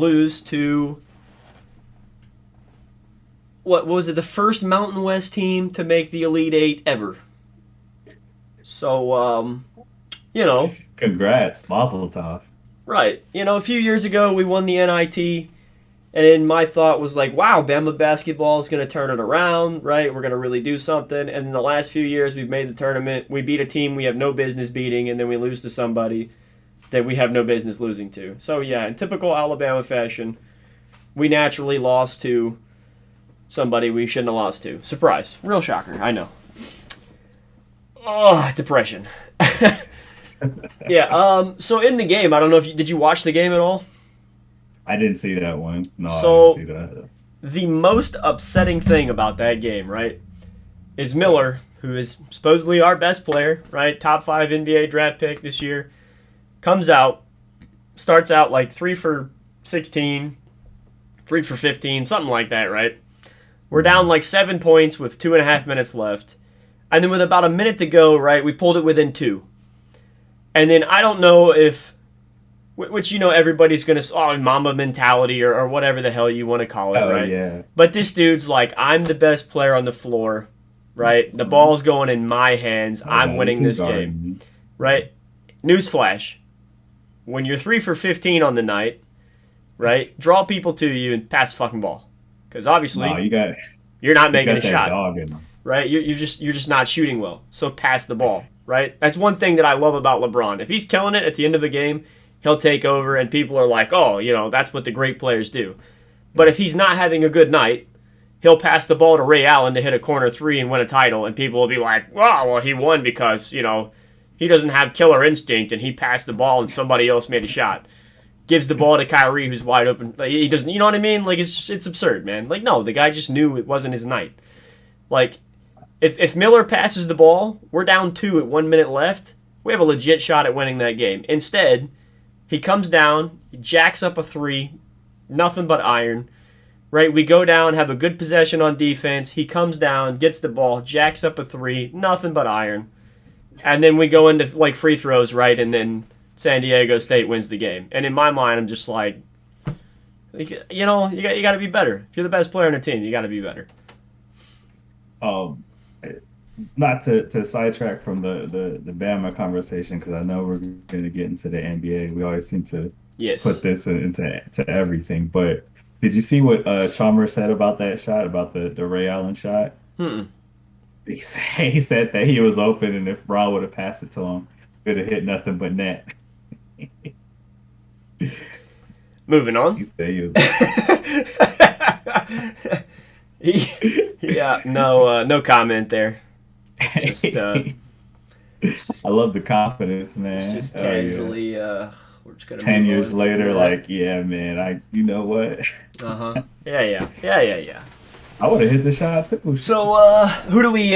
lose to what was it? The first Mountain West team to make the Elite Eight ever. So, you know, Congrats, Mazel Tov. right. A few years ago we won the NIT, and then my thought was like, wow, Bama basketball is going to turn it around, right? We're going to really do something. And in the last few years, we've made the tournament. We beat a team we have no business beating, and then we lose to somebody that we have no business losing to. So, yeah, in typical Alabama fashion, we naturally lost to somebody we shouldn't have lost to. Surprise. Real shocker, I know. Oh, depression. Yeah, so in the game, I don't know if did you watch the game at all? I didn't see that one. No, I didn't So see that. the most upsetting thing about that game, right, is Miller, who is supposedly our best player, right, top 5 NBA draft pick this year, comes out, starts out like 3 for 16, 3 for 15, something like that, right? We're down like 7 points with 2.5 minutes left. And then with about a minute to go, right, we pulled it within 2. And then I don't know if, which everybody's going to, Mamba mentality or whatever the hell you want to call it, Oh right? yeah. But this dude's like, I'm the best player on the floor, right? The ball's going in my hands. I'm Who winning can this guard game, me? right? Newsflash. When you're 3 for 15 on the night, right, draw people to you and pass the fucking ball. Because No, obviously, you got you're not you making a got that shot, dog in him. right? You're just not shooting well. So pass the ball, right? That's one thing that I love about LeBron. If he's killing it at the end of the game, he'll take over, and people are like, oh, that's what the great players do. But if he's not having a good night, he'll pass the ball to Ray Allen to hit a corner three and win a title, and people will be like, well, he won because he doesn't have killer instinct and he passed the ball and somebody else made a shot. Gives the ball to Kyrie, who's wide open. Like, he doesn't, you know what I mean? Like, it's absurd, man. Like, no, the guy just knew it wasn't his night. Like, if Miller passes the ball, we're down 2 at 1 minute left. We have a legit shot at winning that game. Instead, he comes down, he jacks up a 3, nothing but iron. Right, we go down, have a good possession on defense. He comes down, gets the ball, jacks up a 3, nothing but iron. And then we go into like free throws, right? And then San Diego State wins the game. And in my mind, I'm just like, you got to be better. If you're the best player on the team, you got to be better. Um, Not to sidetrack from the Bama conversation because I know we're going to get into the NBA. We always seem to Yes. put this into everything. But did you see what Chalmers said about that shot, about the Ray Allen shot? Hmm. He said that he was open, and if Braun would have passed it to him, could have hit nothing but net. Moving on. He said he was. Yeah. No comment there. It's just, I love the confidence, it's man. just Oh yeah. casually. We're just gonna Ten move years on from later, that. like, yeah, man, you know what? Uh huh. Yeah. Yeah. Yeah. Yeah. Yeah. I would have hit the shot too. So, who do we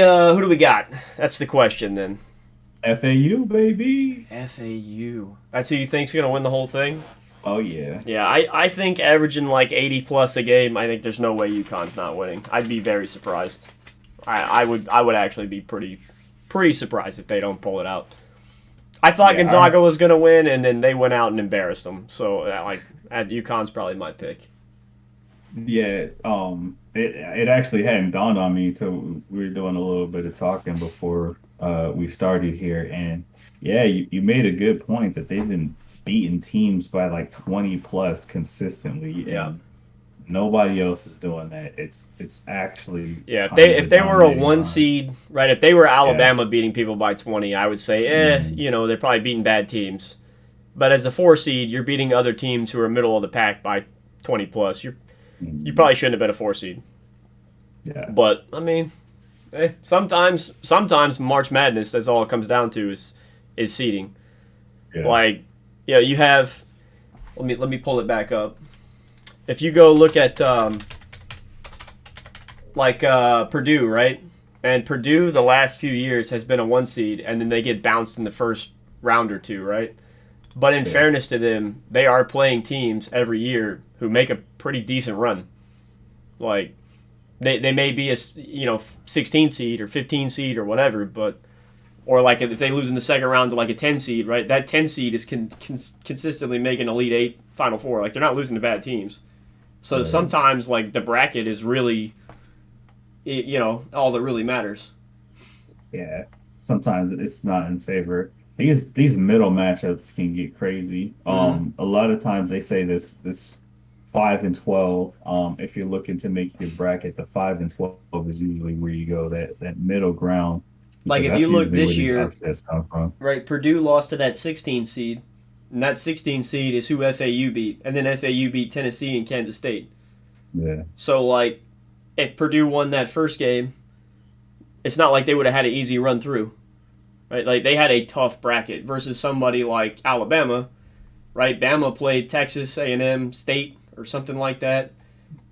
got? That's the question then. FAU, baby. FAU. That's who you think's gonna win the whole thing? Oh yeah. Yeah, I think averaging like 80 plus a game. I think there's no way UConn's not winning. I'd be very surprised. I would actually be pretty surprised if they don't pull it out. I thought Yeah. Gonzaga was gonna win, and then they went out and embarrassed them. So at UConn's probably my pick. Yeah. It actually hadn't dawned on me till we were doing a little bit of talking before we started here, and yeah, you made a good point that they've been beating teams by like 20 plus consistently, Yeah. and nobody else is doing that. It's actually Yeah, if kind of they a if they were a dominating one line. seed, right? If they were Yeah. Alabama beating people by 20, I would say, Mhm. they're probably beating bad teams. But as a 4 seed, you're beating other teams who are middle of the pack by 20 plus. You Mhm. probably shouldn't have been a 4 seed. Yeah. But I mean, sometimes March Madness, that's all it comes down to is seeding. Yeah. Like, you have. Let me pull it back up. If you go look at Purdue, right? And Purdue the last few years has been a 1 seed, and then they get bounced in the first round or two, right? But in Yeah. fairness to them, they are playing teams every year who make a pretty decent run. Like they may be a 16 seed or 15 seed or whatever, but or like if they lose in the second round to like a 10 seed, right? That 10 seed is consistently making Elite Eight, Final Four. Like they're not losing to bad teams. So sometimes like the bracket is really, all that really matters. Yeah, sometimes it's not in favor. These middle matchups can get crazy. A lot of times they say this 5 and 12. If you're looking to make your bracket, the 5 and 12 is usually where you go, that middle ground, Like because if that's you look usually where this these year, upsets come from. right? Purdue lost to that 16 seed, and that 16 seed is who FAU beat, and then FAU beat Tennessee and Kansas State. Yeah, So like, if Purdue won that first game, it's not like they would have had an easy run through, right? Like they had a tough bracket versus somebody like Alabama, right? Bama played Texas A&M State or something like that,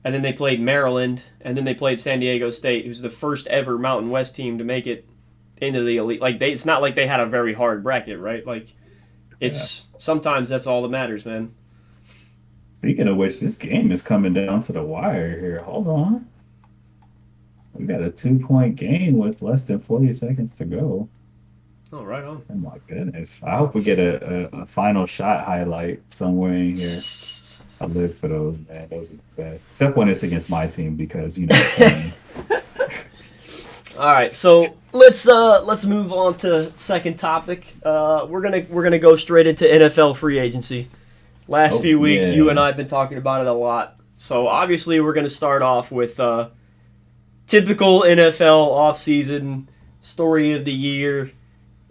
and then they played Maryland, and then they played San Diego State, who's the first ever Mountain West team to make it into the elite. Like it's not like they had a very hard bracket, right? Like it's sometimes that's all that matters, man. Speaking of which, this game is coming down to the wire here. Hold on. We got a 2-point game with less than 40 seconds to go. Oh, right on. Oh my goodness. I hope we get a final shot highlight somewhere in here. I live for those, man. Those are the best. Except when it's against my team because, All right, so let's move on to second topic. We're gonna go straight into NFL free agency. Last few weeks, you and I have been talking about it a lot. So obviously, we're gonna start off with typical NFL offseason story of the year.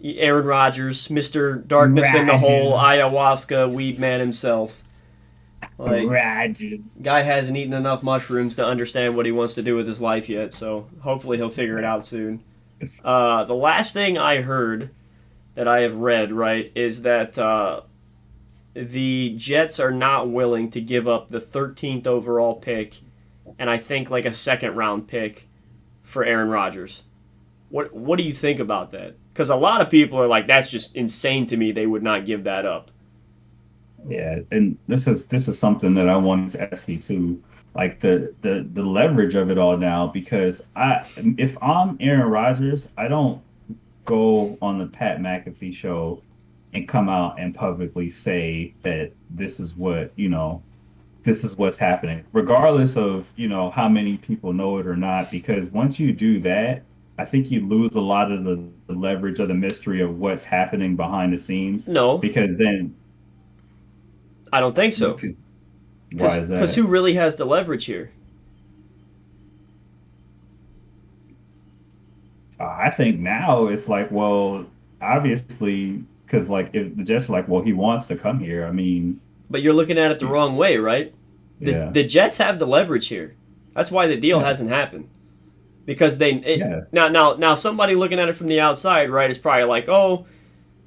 Aaron Rodgers, Mr. Darkness in the Hole, ayahuasca weed man himself. Like, guy hasn't eaten enough mushrooms to understand what he wants to do with his life yet, so hopefully he'll figure it out soon. The last thing I heard that I have read, right, is that the Jets are not willing to give up the 13th overall pick and I think like a second round pick for Aaron Rodgers. What do you think about that? Because a lot of people are like, that's just insane to me. They would not give that up. Yeah, and this is something that I wanted to ask you too, like the leverage of it all now. Because if I'm Aaron Rodgers, I don't go on the Pat McAfee show and come out and publicly say that this is what's happening, regardless of how many people know it or not. Because once you do that, I think you lose a lot of the leverage of the mystery of what's happening behind the scenes. No, because then I don't think so. Why is that? Because who really has the leverage here? I think now it's like, well, obviously, because like if the Jets are like, well, he wants to come here. I mean, but you're looking at it the wrong way, right? The Jets have the leverage here. That's why the deal hasn't happened. Because now somebody looking at it from the outside, right, is probably like, oh,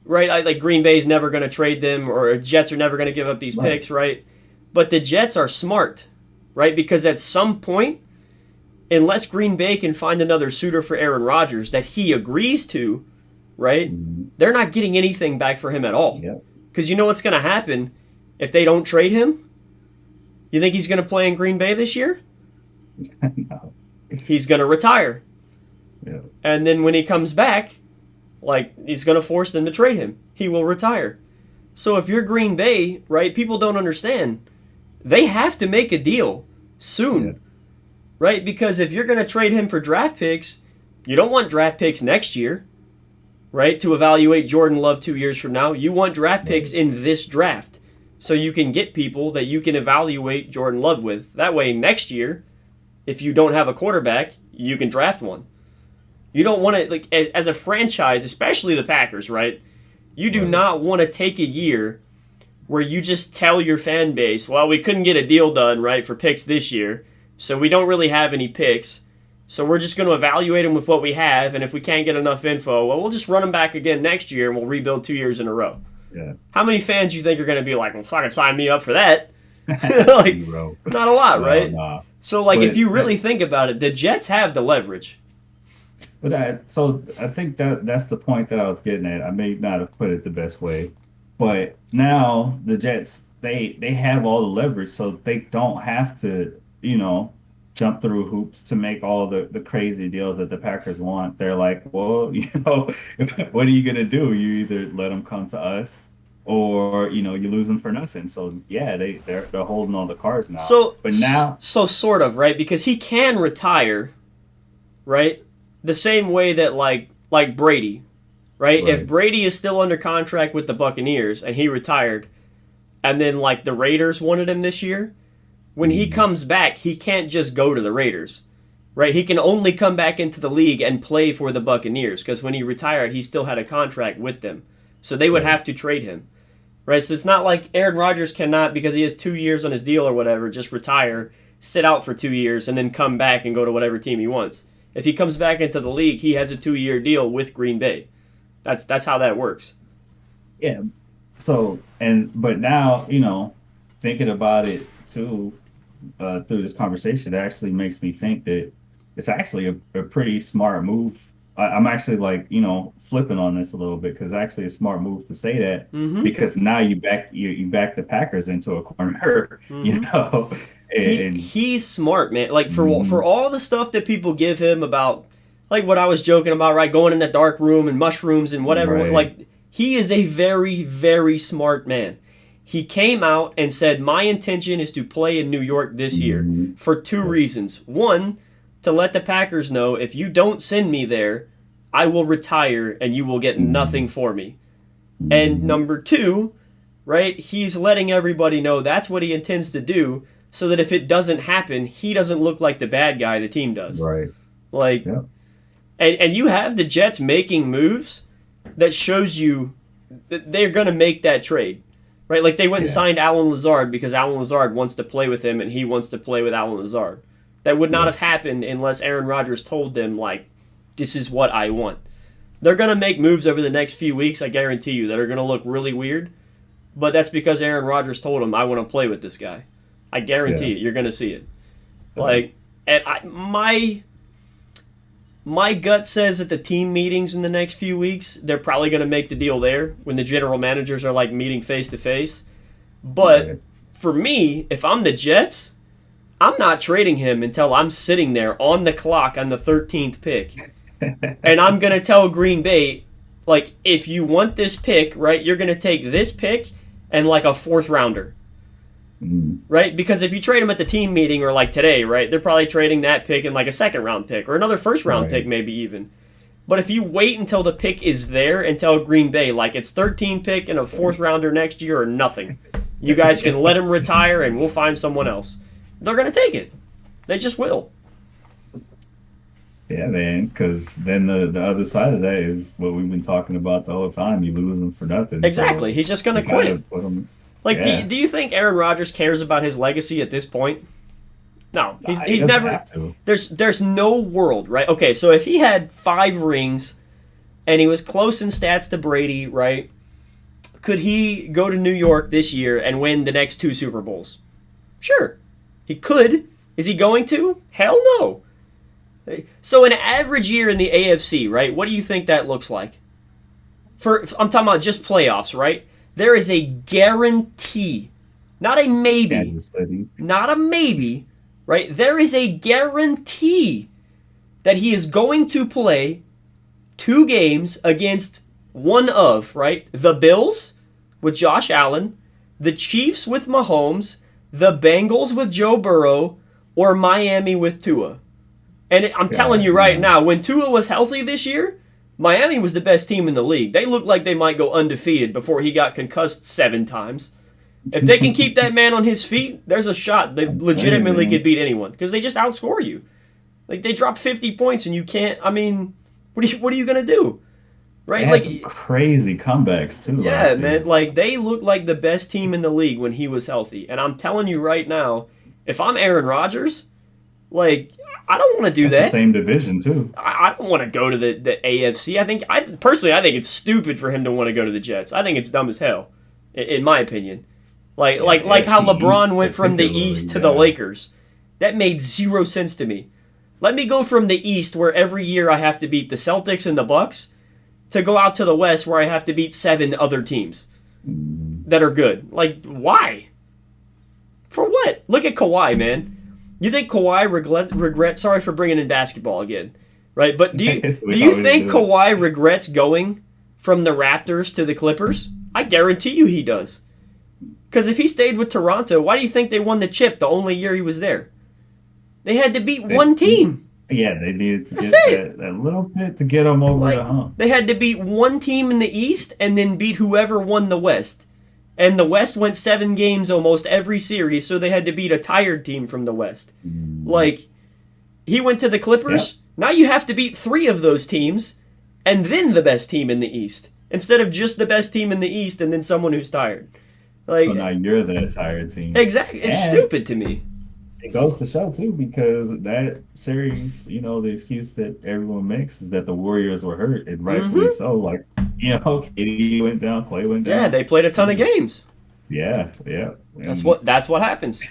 right, like Green Bay's never going to trade them, or Jets are never going to give up these picks, right? But the Jets are smart, right? Because at some point, unless Green Bay can find another suitor for Aaron Rodgers that he agrees to, right, they're not getting anything back for him at all. Because you know what's going to happen if they don't trade him? You think he's going to play in Green Bay this year? No. He's going to retire. Yeah. And then when he comes back, like, he's going to force them to trade him. He will retire. So if you're Green Bay, right, people don't understand. They have to make a deal soon, right? Because if you're going to trade him for draft picks, you don't want draft picks next year, right, to evaluate Jordan Love 2 years from now. You want draft picks in this draft so you can get people that you can evaluate Jordan Love with. That way, next year, if you don't have a quarterback, you can draft one. You don't want to, like, as a franchise, especially the Packers, right? You do not want to take a year where you just tell your fan base, well, we couldn't get a deal done, right, for picks this year, so we don't really have any picks, so we're just going to evaluate them with what we have, and if we can't get enough info, well, we'll just run them back again next year, and we'll rebuild 2 years in a row. Yeah. How many fans do you think are going to be like, well, fucking sign me up for that? Like, not a lot, right? Nah. So, like, if you really think about it, the Jets have the leverage. But I think that's the point that I was getting at. I may not have put it the best way, but now the Jets they have all the leverage, so they don't have to jump through hoops to make all the crazy deals that the Packers want. They're like, well, what are you gonna do? You either let them come to us, or you lose them for nothing. So yeah, they're holding all the cards now. So But now, so sort of, right? Because he can retire, right? The same way that like Brady, right? If right, Brady is still under contract with the Buccaneers and he retired, and then like the Raiders wanted him this year, when he mhm, comes back, he can't just go to the Raiders, right? He can only come back into the league and play for the Buccaneers because when he retired, he still had a contract with them. So they would right, have to trade him, right? So it's not like Aaron Rodgers cannot, because he has 2 years on his deal or whatever, just retire, sit out for 2 years, and then come back and go to whatever team he wants. If he comes back into the league, he has a 2-year deal with Green Bay. That's how that works. yeah. So but now, thinking about it too, through this conversation, it actually makes me think that it's actually a pretty smart move. I'm actually like, flipping on this a little bit because actually a smart move to say that Mm-hmm. because now you back the Packers into a corner, Mm-hmm. and He's smart, man. Like for mm, all the stuff that people give him about, like what I was joking about, right? Going in the dark room and mushrooms and whatever. right, Like he is a very very smart man. He came out and said, "My intention is to play in New York this year mm, for two reasons. One, to let the Packers know if you don't send me there, I will retire and you will get mm, nothing for me. And mm, number two, right, he's letting everybody know that's what he intends to do so that if it doesn't happen, he doesn't look like the bad guy the team does. right, Like, yeah, and you have the Jets making moves that shows you that they're going to make that trade. Right? Like they went and yeah, signed Alan Lazard because Alan Lazard wants to play with him and he wants to play with Alan Lazard. That would not yeah, have happened unless Aaron Rodgers told them, like, this is what I want. They're going to make moves over the next few weeks, I guarantee you, that are going to look really weird. But that's because Aaron Rodgers told him, I want to play with this guy. I yeah, guarantee it. You're going to see it. uh, Like, and my gut says at the team meetings in the next few weeks, they're probably going to make the deal there when the general managers are like meeting face to face. But right, for me, if I'm the Jets, I'm not trading him until I'm sitting there on the clock on the 13th pick. And I'm going to tell Green Bay, like, if you want this pick, right, you're going to take this pick and like a fourth rounder, mm, right? Because if you trade him at the team meeting or like today, right, they're probably trading that pick and like a second round pick or another first round pick, right. maybe even. But if you wait until the pick is there and tell Green Bay, like, it's 13 pick and a fourth rounder next year or nothing, you guys can let him retire and we'll find someone else. They're going to take it. They just will. Yeah, man, because then the other side of that is what we've been talking about the whole time. You lose them for nothing, Exactly. so He's just going to you gotta quit. put them. Like, Yeah, do you think Aaron Rodgers cares about his legacy at this point? No, nah, he he's doesn't never. have to. There's no world, right? Okay, so if he had 5 rings and he was close in stats to Brady, right? Could he go to New York this year and win the next 2 Super Bowls? Sure, he could. Is he going to? Hell no. So an average year in the AFC, right? What do you think that looks like? I'm talking about just playoffs, right? There is a guarantee, not a maybe, Kansas City. not a maybe, right? There is a guarantee that he is going to play 2 games against one of, right? The Bills with Josh Allen, the Chiefs with Mahomes, the Bengals with Joe Burrow, or Miami with Tua. And I'm telling God, you right no. now, when Tua was healthy this year, Miami was the best team in the league. They looked like they might go undefeated before he got concussed 7 times. If they can keep that man on his feet, there's a shot they I'm saying, legitimately could man, beat anyone because they just outscore you. Like they drop 50 points and you can't. I mean, what are you gonna do, they right? had some Like, crazy comebacks too yeah, last man. year. Like they look like the best team in the league when he was healthy. And I'm telling you right now, if I'm Aaron Rodgers, like I don't want to do That's the that. same division too. I don't want to go to the AFC. I think it's stupid for him to want to go to the Jets. I think it's dumb as hell, in my opinion. Like Yeah, like the like how AFC LeBron East went from the particularly. East to the Yeah, Lakers. That made zero sense to me. Let me go from the East where every year I have to beat the Celtics and the Bucks to go out to the West where I have to beat 7 other teams mm, that are good. Like why? For what? Look at Kawhi, man. You think Kawhi regret? Sorry for bringing in basketball again, right? But do you We do you always think do it. Kawhi regrets going from the Raptors to the Clippers? I guarantee you he does. Because if he stayed with Toronto, why do you think they won the chip the only year he was there? They had to beat one It's, team. yeah, they needed to That's get it. that little bit to get them over the Like hump. they had to beat one team in the East and then beat whoever won the West. And the West went 7 games almost every series, so they had to beat a tired team from the West. Mm, Like he went to the yep. Clippers. Now you have to beat 3 of those teams and then the best team in the East. Instead of just the best team in the East and then someone who's tired. So now Like you're the entire team. exactly it's And stupid to me. it goes to show too, because that series, the excuse that everyone makes is that the Warriors were hurt, and rightfully Mhm. so. Like, KD went down, Clay went Yeah, down. they played a ton of games. Yeah, yeah. That's And what happens.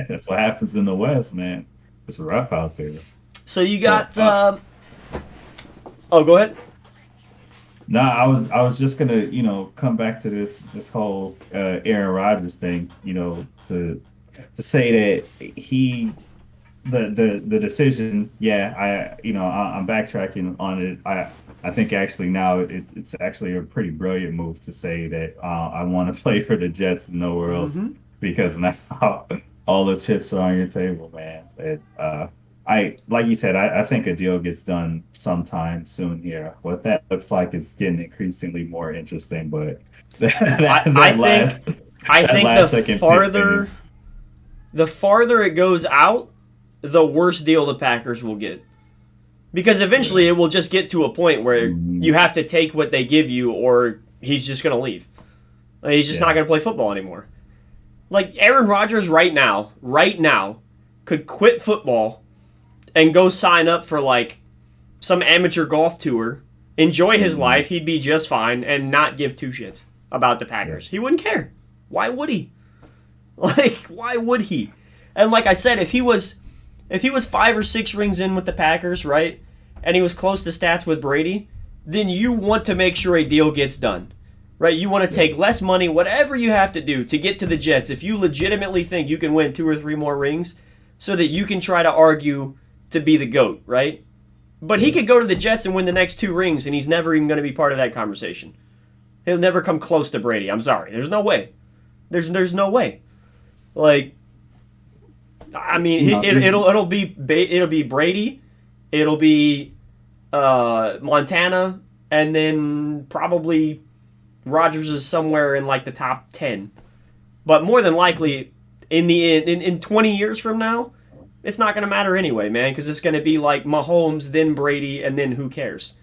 that's what happens in the West, man. It's rough out there. So you But got oh, go ahead. no, I was just gonna, come back to this whole Aaron Rodgers thing, to say that the decision, yeah, I'm backtracking on it. I think actually now it's actually a pretty brilliant move to say that I want to play for the Jets and nowhere else, Mhm. because now all the chips are on your table, man. I like you said, I think a deal gets done sometime soon here. What that looks like is getting increasingly more interesting, but that I I that think last I that think last second pick thing is the farther it goes out, the worse deal the Packers will get. Because eventually yeah. it will just get to a point where Mhm. you have to take what they give you or he's just going to leave. Like, he's just not Yeah. going to play football anymore. Like Aaron Rodgers right now could quit football and go sign up for like some amateur golf tour, enjoy his Mhm. life, he'd be just fine and not give two shits about the Yeah. Packers. He wouldn't care. Why would he? Like, why would he? And like I said, if he was 5 or 6 rings in with the Packers, right, and he was close to stats with Brady, then you want to make sure a deal gets done, right? You want to Yeah. take less money, whatever you have to do to get to the Jets. If you legitimately think you can win 2 or 3 more rings, so that you can try to argue to be the GOAT, right? But he Yeah. could go to the Jets and win the next 2 rings, and he's never even going to be part of that conversation. He'll never come close to Brady. I'm sorry. There's no way. There's no way. Like, I mean, No, it'll be Brady, it'll be Montana, and then probably Rodgers is somewhere in like the top 10. But more than likely, in 20 years from now, it's not going to matter anyway, man, because it's going to be like Mahomes, then Brady, and then who cares?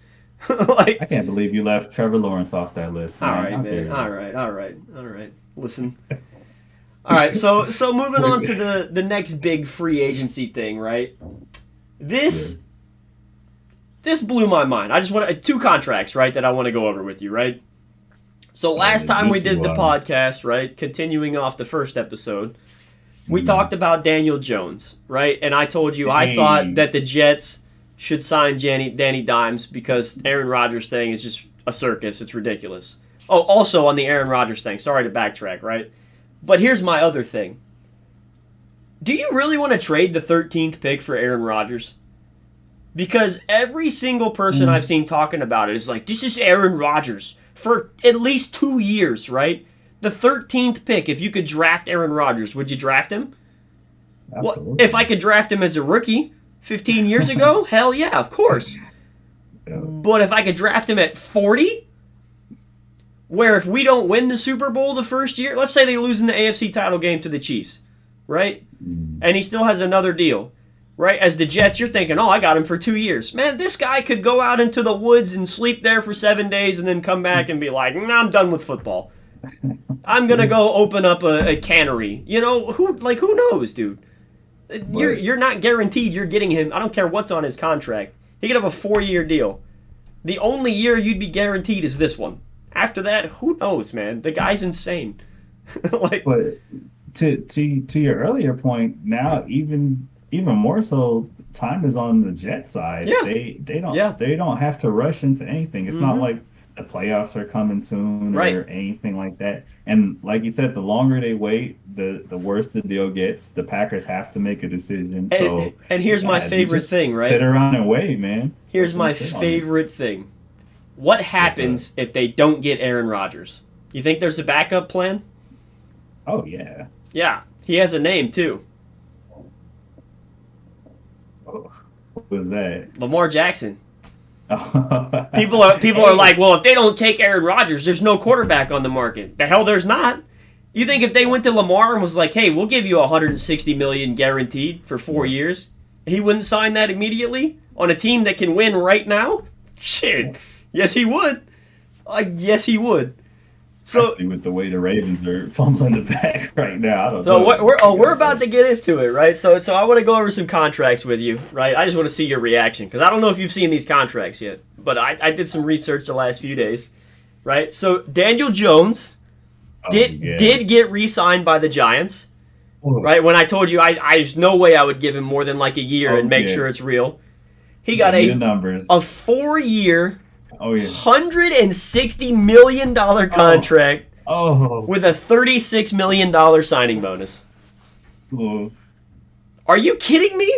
I Like, can't believe you left Trevor Lawrence off that list, all man. right, How man. dare All you? right, all right, all right. Listen. All right, so moving on to the next big free agency thing, right? Yeah. This this blew my mind. I just want 2 contracts, right, that I want to go over with you, right? So last The time we juicy did the ones. podcast, right, continuing off the first episode, we Mm. talked about Daniel Jones, right? And I told you I thought Hey. that the Jets should sign Danny Dimes because Aaron Rodgers thing is just a circus. It's ridiculous. Oh, also on the Aaron Rodgers thing. Sorry to backtrack, right? But here's my other thing. Do you really want to trade the 13th pick for Aaron Rodgers? Because every single person I've Mm. seen talking about it is like, this is Aaron Rodgers for at least 2 years, right? The 13th pick, if you could draft Aaron Rodgers, would you draft him? Well, if I Absolutely. could draft him as a rookie 15 years ago, hell yeah, of course. Yeah. But if I could draft him at 40, where if we don't win the Super Bowl the first year, let's say they lose in the AFC title game to the Chiefs, right? Mm. And he still has another deal, right? As the Jets, you're thinking, oh, I got him for 2 years. Man, this guy could go out into the woods and sleep there for 7 days and then come back and be like, nah, I'm done with football. I'm gonna go open up a cannery. Who knows, dude? You're But you're not guaranteed you're getting him. I don't care what's on his contract. He could have a 4-year deal. The only year you'd be guaranteed is this one. After that, who knows, man? The guy's insane. Like, but to your earlier point, now even more so, time is on the Jet side. yeah, They yeah. don't have to rush into anything. It's not Mm-hmm. like the playoffs are coming soon Right. or anything like that. And like you said, the longer they wait, the worse the deal gets. The Packers have to make a decision. And So and here's my yeah, you favorite just thing, sit right? around and wait, man. Here's Let them my sit on it. favorite thing. What What's that? happens if they don't get Aaron Rodgers? You think there's a backup plan? Oh yeah. Yeah, he has a name too. Oh, what was that? Lamar Jackson. Oh. People are Hey, like, well, if they don't take Aaron Rodgers, there's no quarterback on the market. The hell, there's not. You think if they went to Lamar and was like, hey, we'll give you 160 million guaranteed for 4 years, he wouldn't sign that immediately on a team that can win right now? Shit, yes he would. Yes he would. So especially with the way the Ravens are fumbling the bag right now. I don't So know we're what you we're got about there. to get into it, right? So I want to go over some contracts with you, right? I just want to see your reaction because I don't know if you've seen these contracts yet, but I did some research the last few days, right? So Daniel Jones Oh yeah. did get re-signed by the Giants, Oof. right? When I told you there's no way I would give him more than like a year and Oh make yeah. sure it's real. He got Give me the numbers. a 4 year, Oh yeah. $160 million Oh. contract Oh. with a $36 million signing bonus. Oh, Are you kidding me?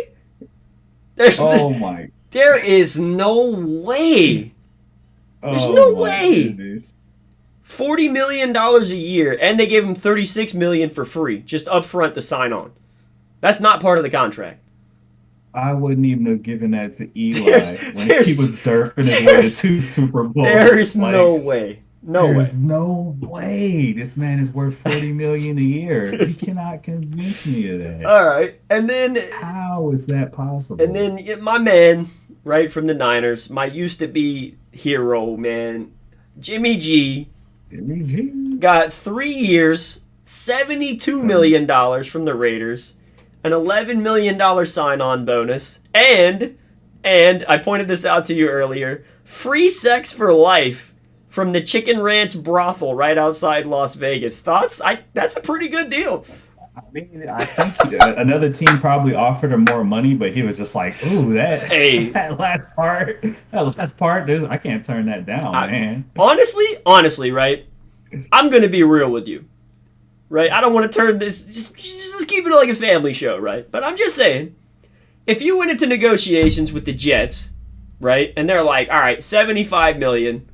There's oh my. there is no way. There's Oh no my way. goodness. $40 million a year, and they gave him $36 million for free, just up front to sign on. That's not part of the contract. I wouldn't even have given that to There's Eli when he there's was derping his way to there's 2 Super Bowls. there's no Like, way. No there's way. no way this man is worth 40 million a year. You There's- cannot convince me of that. all right, and then How is that possible? my man, right from the Niners, my used to be hero man, Jimmy G, Jimmy G. got 3 years, $72 million from the Raiders, an $11 million sign-on bonus, and I pointed this out to you earlier, free sex for life from the Chicken Ranch brothel right outside Las Vegas. Thoughts? That's a pretty good deal. I mean, I think another team probably offered him more money, but he was just like, "Ooh, that Hey, that last part, I can't turn that down, I, man." honestly, right? I'm gonna be real with you, right? I don't want to turn this just keep it like a family show, right? But I'm just saying, if you went into negotiations with the Jets, right, and they're like, all right, 75 million,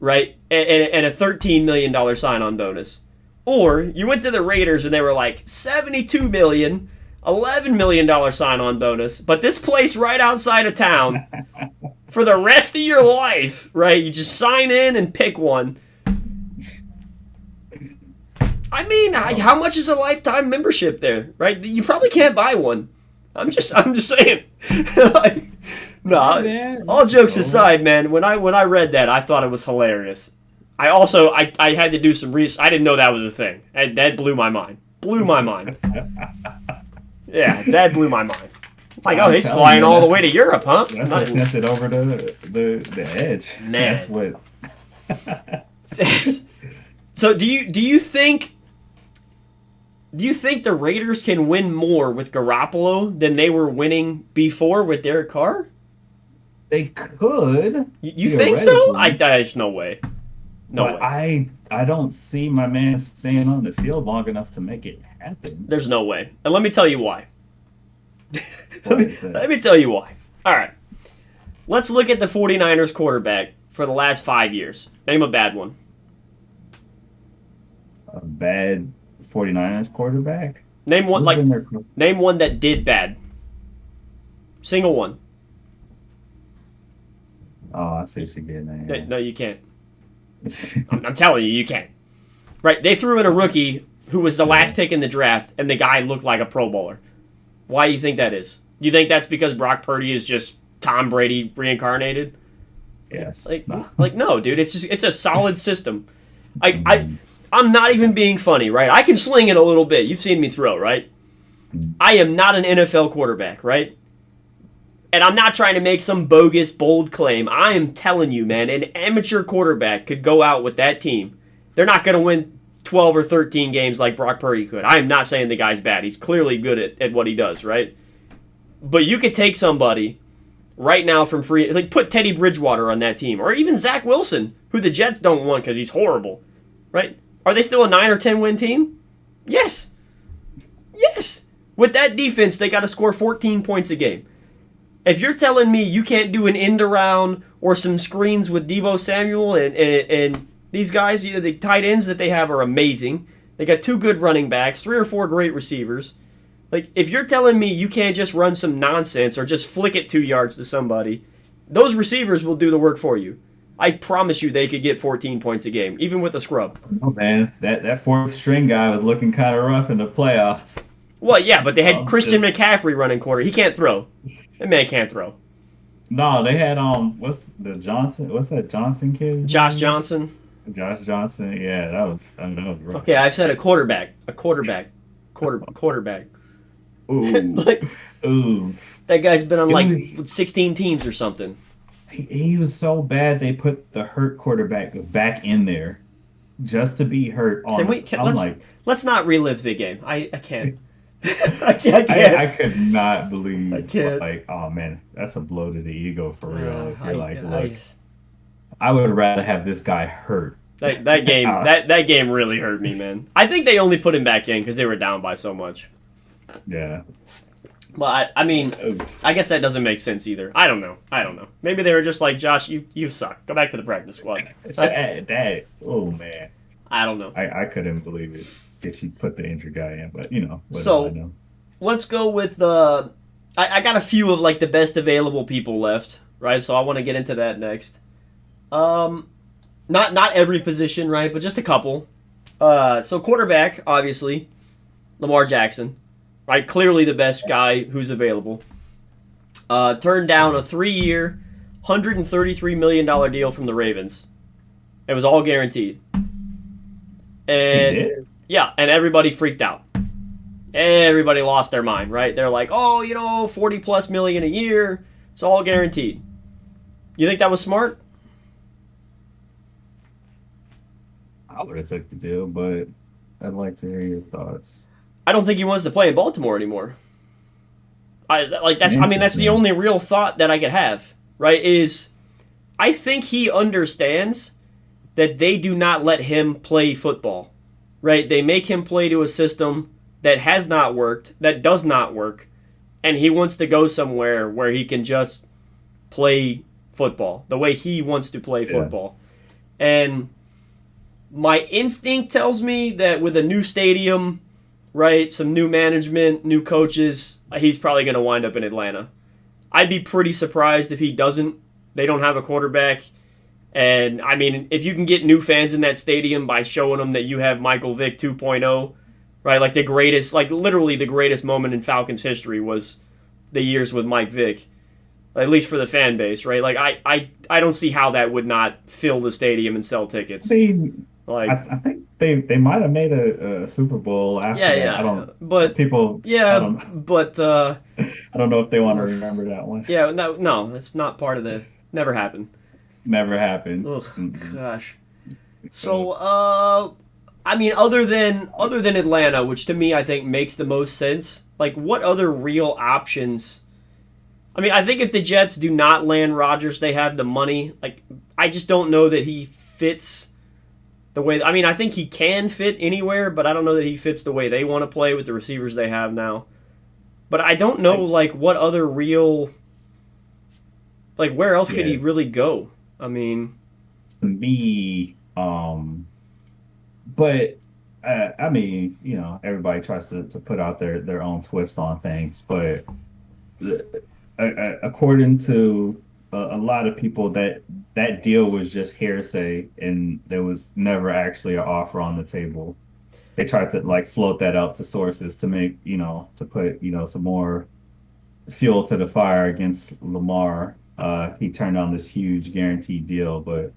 right, and a $13 million sign-on bonus, or you went to the Raiders and they were like 72 million, $11 million sign-on bonus, but this place right outside of town for the rest of your life, right? You just sign in and pick one. I mean, how much is a lifetime membership there, right? You probably can't buy one. I'm just saying. Like, no, Yeah, all jokes oh, aside, man. When I read that, I thought it was hilarious. I also I had to do some research. I didn't know that was a thing. That blew my mind. Blew my mind. Yeah, that blew my mind. Like, oh, I'm he's telling flying you, all the way to Europe, huh? that's what sent it over the edge. Man. That's what. So do you think the Raiders can win more with Garoppolo than they were winning before with Derek Carr? They could, You think so? theoretically, There's no way. No but way. I don't see my man staying on the field long enough to make it happen. There's no way. And let me tell you why. What is that? Let me tell you why. All right. Let's look at the 49ers quarterback for the last 5 years. Name a bad one. A bad 49ers quarterback? Name one Who's been their name one that did bad. Single one. Oh, I see what you're getting at. No, you can't. I'm telling you, you can't. Right? They threw in a rookie who was the last pick in the draft, and the guy looked like a Pro Bowler. Why do you think that is? You think that's because Brock Purdy is just Tom Brady reincarnated? Yes. Like no, dude. It's a solid system. I'm not even being funny, right? I can sling it a little bit. You've seen me throw, right? I am not an NFL quarterback, right? And I'm not trying to make some bogus, bold claim. I am telling you, man, an amateur quarterback could go out with that team. They're not going to win 12 or 13 games like Brock Purdy could. I am not saying the guy's bad. He's clearly good at what he does, right? But you could take somebody right now from free, like put Teddy Bridgewater on that team, or even Zach Wilson who the Jets don't want because he's horrible, right? Are they still a 9 or 10 win team? Yes. Yes. With that defense, they got to score 14 points a game. If you're telling me you can't do an end around or some screens with Deebo Samuel and these guys, the tight ends that they have are amazing. They got 2 good running backs, 3 or 4 great receivers. Like, if you're telling me you can't just run some nonsense or just flick it 2 yards to somebody, those receivers will do the work for you. I promise you they could get 14 points a game, even with a scrub. Oh man, that fourth string guy was looking kind of rough in the playoffs. Well, yeah, but they had Christian McCaffrey running quarter. He can't throw. That man can't throw. No, they had what's that Johnson kid? Josh Johnson. Josh Johnson. Yeah, that was rough. Okay, I said a quarterback. Quarterback. Ooh. Ooh. That guy's been on like 16 teams or something. He was so bad they put the hurt quarterback back in there just to be hurt. Let's not relive the game. I can't. I could not believe. I can't. Like, oh man, that's a blow to the ego for real. Look, I would rather have this guy hurt. That game that game really hurt me, man. I think they only put him back in because they were down by so much. Yeah. Well, I mean, I guess that doesn't make sense either. I don't know. Maybe they were just like, Josh, you suck. Go back to the practice squad. Oh man. I don't know. I couldn't believe it if you put the injured guy in, but So, let's go with I got a few of like the best available people left, right? So I want to get into that next. Not every position, right? But just a couple. So quarterback, obviously, Lamar Jackson. Right, clearly the best guy who's available. Turned down a 3-year, $133 million deal from the Ravens. It was all guaranteed. And yeah, and everybody freaked out. Everybody lost their mind, right? They're like, oh, 40 plus million a year. It's all guaranteed. You think that was smart? I would have took the deal, but I'd like to hear your thoughts. I don't think he wants to play in Baltimore anymore. That's the only real thought that I could have, right? Is I think he understands that they do not let him play football, right? They make him play to a system that has not worked, that does not work, and he wants to go somewhere where he can just play football the way he wants to play football. Yeah. And my instinct tells me that with a new stadium, right, some new management, new coaches, he's probably going to wind up in Atlanta. I'd be pretty surprised if he doesn't. They don't have a quarterback. And, I mean, if you can get new fans in that stadium by showing them that you have Michael Vick 2.0, right, like literally the greatest moment in Falcons history was the years with Mike Vick, at least for the fan base, right? Like, I don't see how that would not fill the stadium and sell tickets. I think they might have made a Super Bowl after that. I don't. But people. Yeah, I don't, but I don't know if they want to remember that one. Yeah, no, it's not part of the. Never happened. Never happened. Ugh, gosh. So, I mean, other than Atlanta, which to me I think makes the most sense. Like, what other real options? I mean, I think if the Jets do not land Rodgers, they have the money. Like, I just don't know that he fits the way. I mean, I think he can fit anywhere, but I don't know that he fits the way they want to play with the receivers they have now. But I don't know, like, what other real, like, where else could he really go? I mean, to me, but I mean, everybody tries to put out their own twist on things, but according to a lot of people, that deal was just hearsay, and there was never actually an offer on the table. They tried to like float that out to sources to make to put some more fuel to the fire against Lamar. He turned down this huge guaranteed deal, but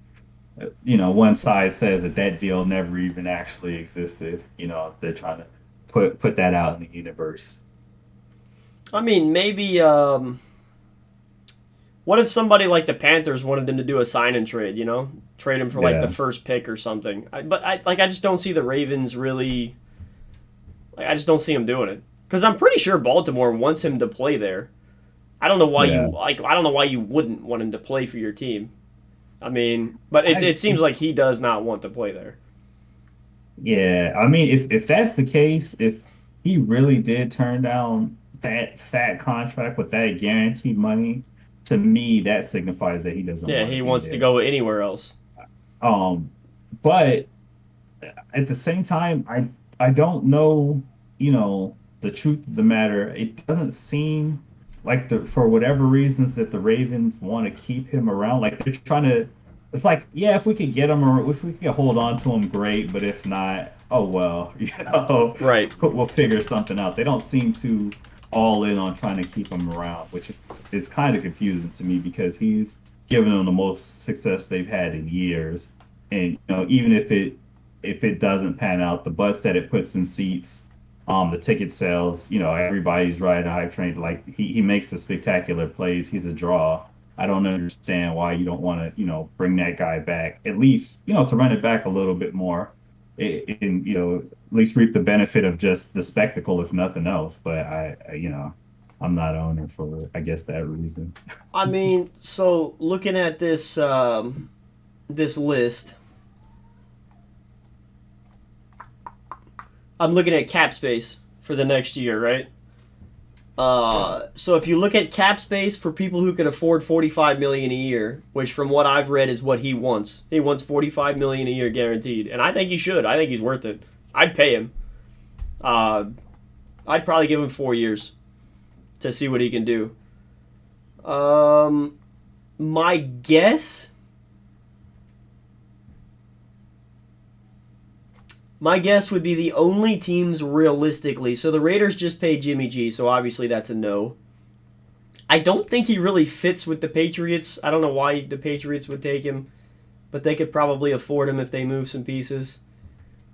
one side says that deal never even actually existed. They're trying to put that out in the universe. I mean, maybe. What if somebody like the Panthers wanted them to do a sign and trade? Trade him for like the first pick or something. I just don't see the Ravens really. I just don't see him doing it because I'm pretty sure Baltimore wants him to play there. I don't know why I don't know why you wouldn't want him to play for your team. I mean, but it seems like he does not want to play there. Yeah, I mean, if that's the case, if he really did turn down that fat contract with that guaranteed money, to me that signifies that he doesn't Yeah, want to he be wants to there. go anywhere else. Um, but at the same time, I don't know, the truth of the matter. It doesn't seem like the for whatever reasons that the Ravens want to keep him around. Like they're trying to. It's like, yeah, if we could get him or if we could hold on to him, great. But if not, oh well, Right. we'll figure something out. They don't seem to all in on trying to keep him around, which is kind of confusing to me because he's given them the most success they've had in years. And even if it doesn't pan out, the buzz that it puts in seats, the ticket sales, everybody's riding a hype train. Like he makes the spectacular plays. He's a draw. I don't understand why you don't want to, bring that guy back. At least, to run it back a little bit more, and at least reap the benefit of just the spectacle, if nothing else. But I'm not owner for, I guess, that reason. I mean, so looking at this list, I'm looking at cap space for the next year, right? So if you look at cap space for people who can afford 45 million a year, which from what I've read is what he wants. He wants 45 million a year guaranteed, and I think he should. I think he's worth it. I'd pay him. I'd probably give him 4 years to see what he can do. My guess. My guess would be the only teams realistically. So the Raiders just paid Jimmy G, so obviously that's a no. I don't think he really fits with the Patriots. I don't know why the Patriots would take him, but they could probably afford him if they move some pieces.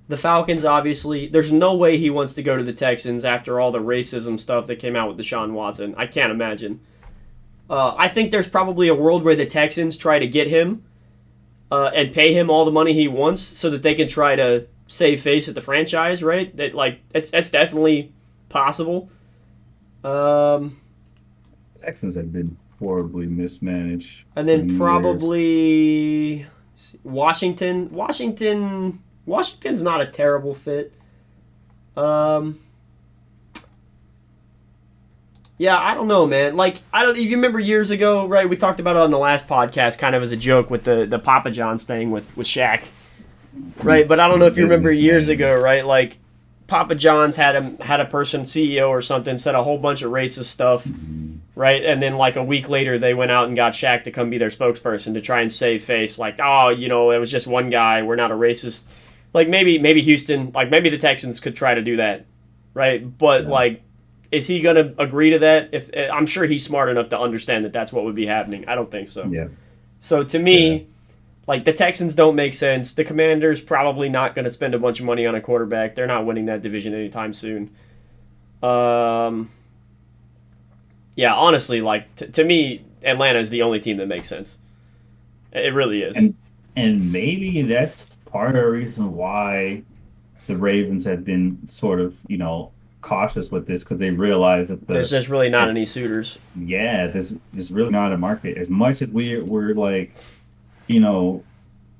The Falcons, obviously, there's no way he wants to go to the Texans after all the racism stuff that came out with Deshaun Watson. I can't imagine. I think there's probably a world where the Texans try to get him and pay him all the money he wants so that they can try to save face at the franchise, right? That's definitely possible. Texans have been horribly mismanaged And for then years. probably Washington. Washington's not a terrible fit. Um, yeah, I don't know, man. Like, I don't. If you remember years ago, right? We talked about it on the last podcast, kind of as a joke with the Papa John's thing with Shaq, right? But I don't know if you remember years Businessman. ago, right? Like, Papa John's had a person CEO or something said a whole bunch of racist stuff, Mhm. right? And then like a week later, they went out and got Shaq to come be their spokesperson to try and save face. Like, oh, it was just one guy. We're not a racist. Like maybe Houston, like maybe the Texans could try to do that, right? But Yeah. like, is he gonna agree to that? If I'm sure he's smart enough to understand that that's what would be happening. I don't think so. Yeah. So to Yeah. me, like the Texans don't make sense. The Commanders probably not going to spend a bunch of money on a quarterback. They're not winning that division anytime soon. Um, yeah, honestly, like to me, Atlanta is the only team that makes sense. It really is. And and maybe that's part of the reason why the Ravens have been sort of, cautious with this because they realize that There's just really not there's any suitors. yeah, there's really not a market. As much as we're like, you know,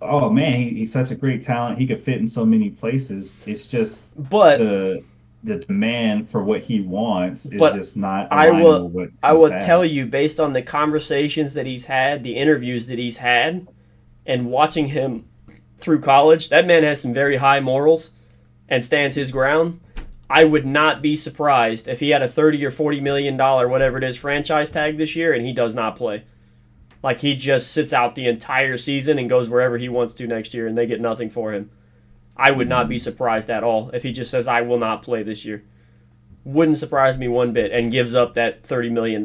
oh man, he's such a great talent. He could fit in so many places. It's just But the the demand for what he wants is but just not I aligning will with what I teams will tell have. you based on the conversations that he's had, the interviews that he's had, and watching him through college, that man has some very high morals and stands his ground. I would not be surprised if he had a 30 or 40 million dollar whatever it is franchise tag this year and he does not play. Like he just sits out the entire season and goes wherever he wants to next year and they get nothing for him. I would not be Mhm. surprised at all if he just says I will not play this year. Wouldn't surprise me one bit and gives up that $30 million.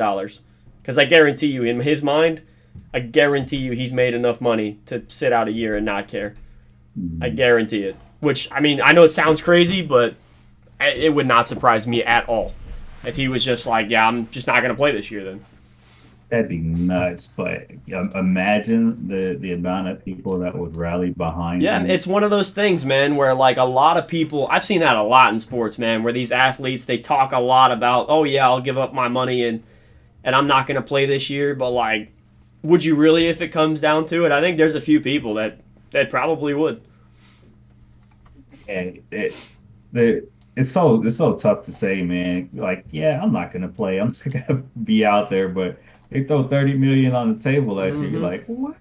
Cuz I guarantee you in his mind, I guarantee you he's made enough money to sit out a year and not care. I Mhm. guarantee it. Which I mean, I know it sounds crazy, but it would not surprise me at all if he was just like, yeah, I'm just not going to play this year then. That'd be nuts. But imagine the amount of people that would rally behind Yeah, him. it's one of those things, man, where like a lot of people, I've seen that a lot in sports, man, where these athletes, they talk a lot about, oh yeah, I'll give up my money and I'm not going to play this year, but like Would you really if it comes down to it? I think there's a few people that probably would. And it's so tough to say, man. Like, yeah, I'm not gonna play. I'm just gonna be out there, but they throw 30 million on the table last year. You're Mm-hmm. like, what?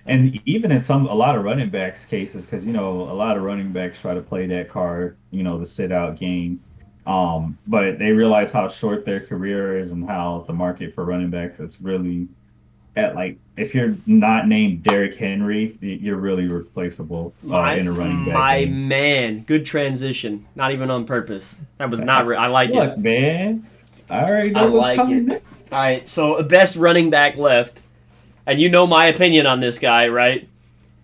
And even in a lot of running backs cases, because a lot of running backs try to play that card, the sit out game. But they realize how short their career is and how the market for running backs it's really at like if you're not named Derrick Henry, you're really replaceable My in a running back my game. man, good transition. Not even on purpose. That was not. I like it. Look, man, I already I know what's like coming it. next. All right, so best running back left, and you know my opinion on this guy, right?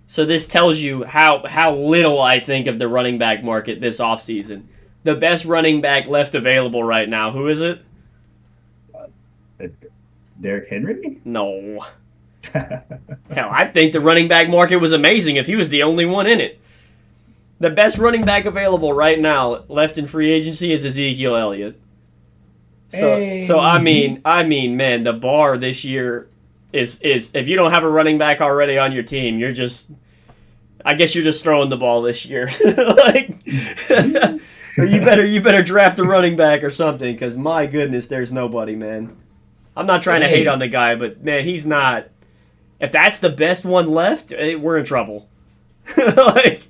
So this tells you how little I think of the running back market this offseason. The best running back left available right now. Who is it? Uh, Derrick Henry? No. Hell, I think the running back market was amazing if he was the only one in it. The best running back available right now, left in free agency, is Ezekiel Elliott. So I mean, man, the bar this year is if you don't have a running back already on your team, I guess you're just throwing the ball this year. Like, or you better draft a running back or something, because my goodness, there's nobody, man. I'm not trying to hate on the guy, but man, he's not. If that's the best one left, we're in trouble. Like,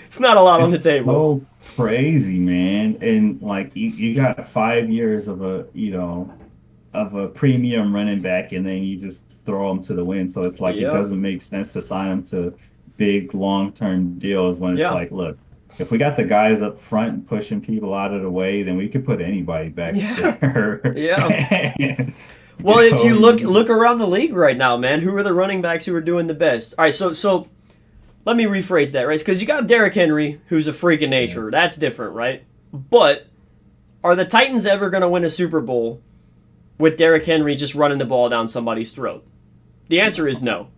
it's not a lot on the It's table. so crazy, man. And like you got 5 years of a premium running back, and then you just throw them to the wind. So it's like it Yep. doesn't make sense to sign them to big long-term deals when it's Yeah. like, look, if we got the guys up front pushing people out of the way, then we could put anybody back Yeah. there. Yeah. You Well, if you know, look around the league right now, man, who are the running backs who are doing the best? All right, so let me rephrase that, right? Because you got Derrick Henry, who's a freak of yeah. nature. That's different, right? But are the Titans ever going to win a Super Bowl with Derrick Henry just running the ball down somebody's throat? The answer is no,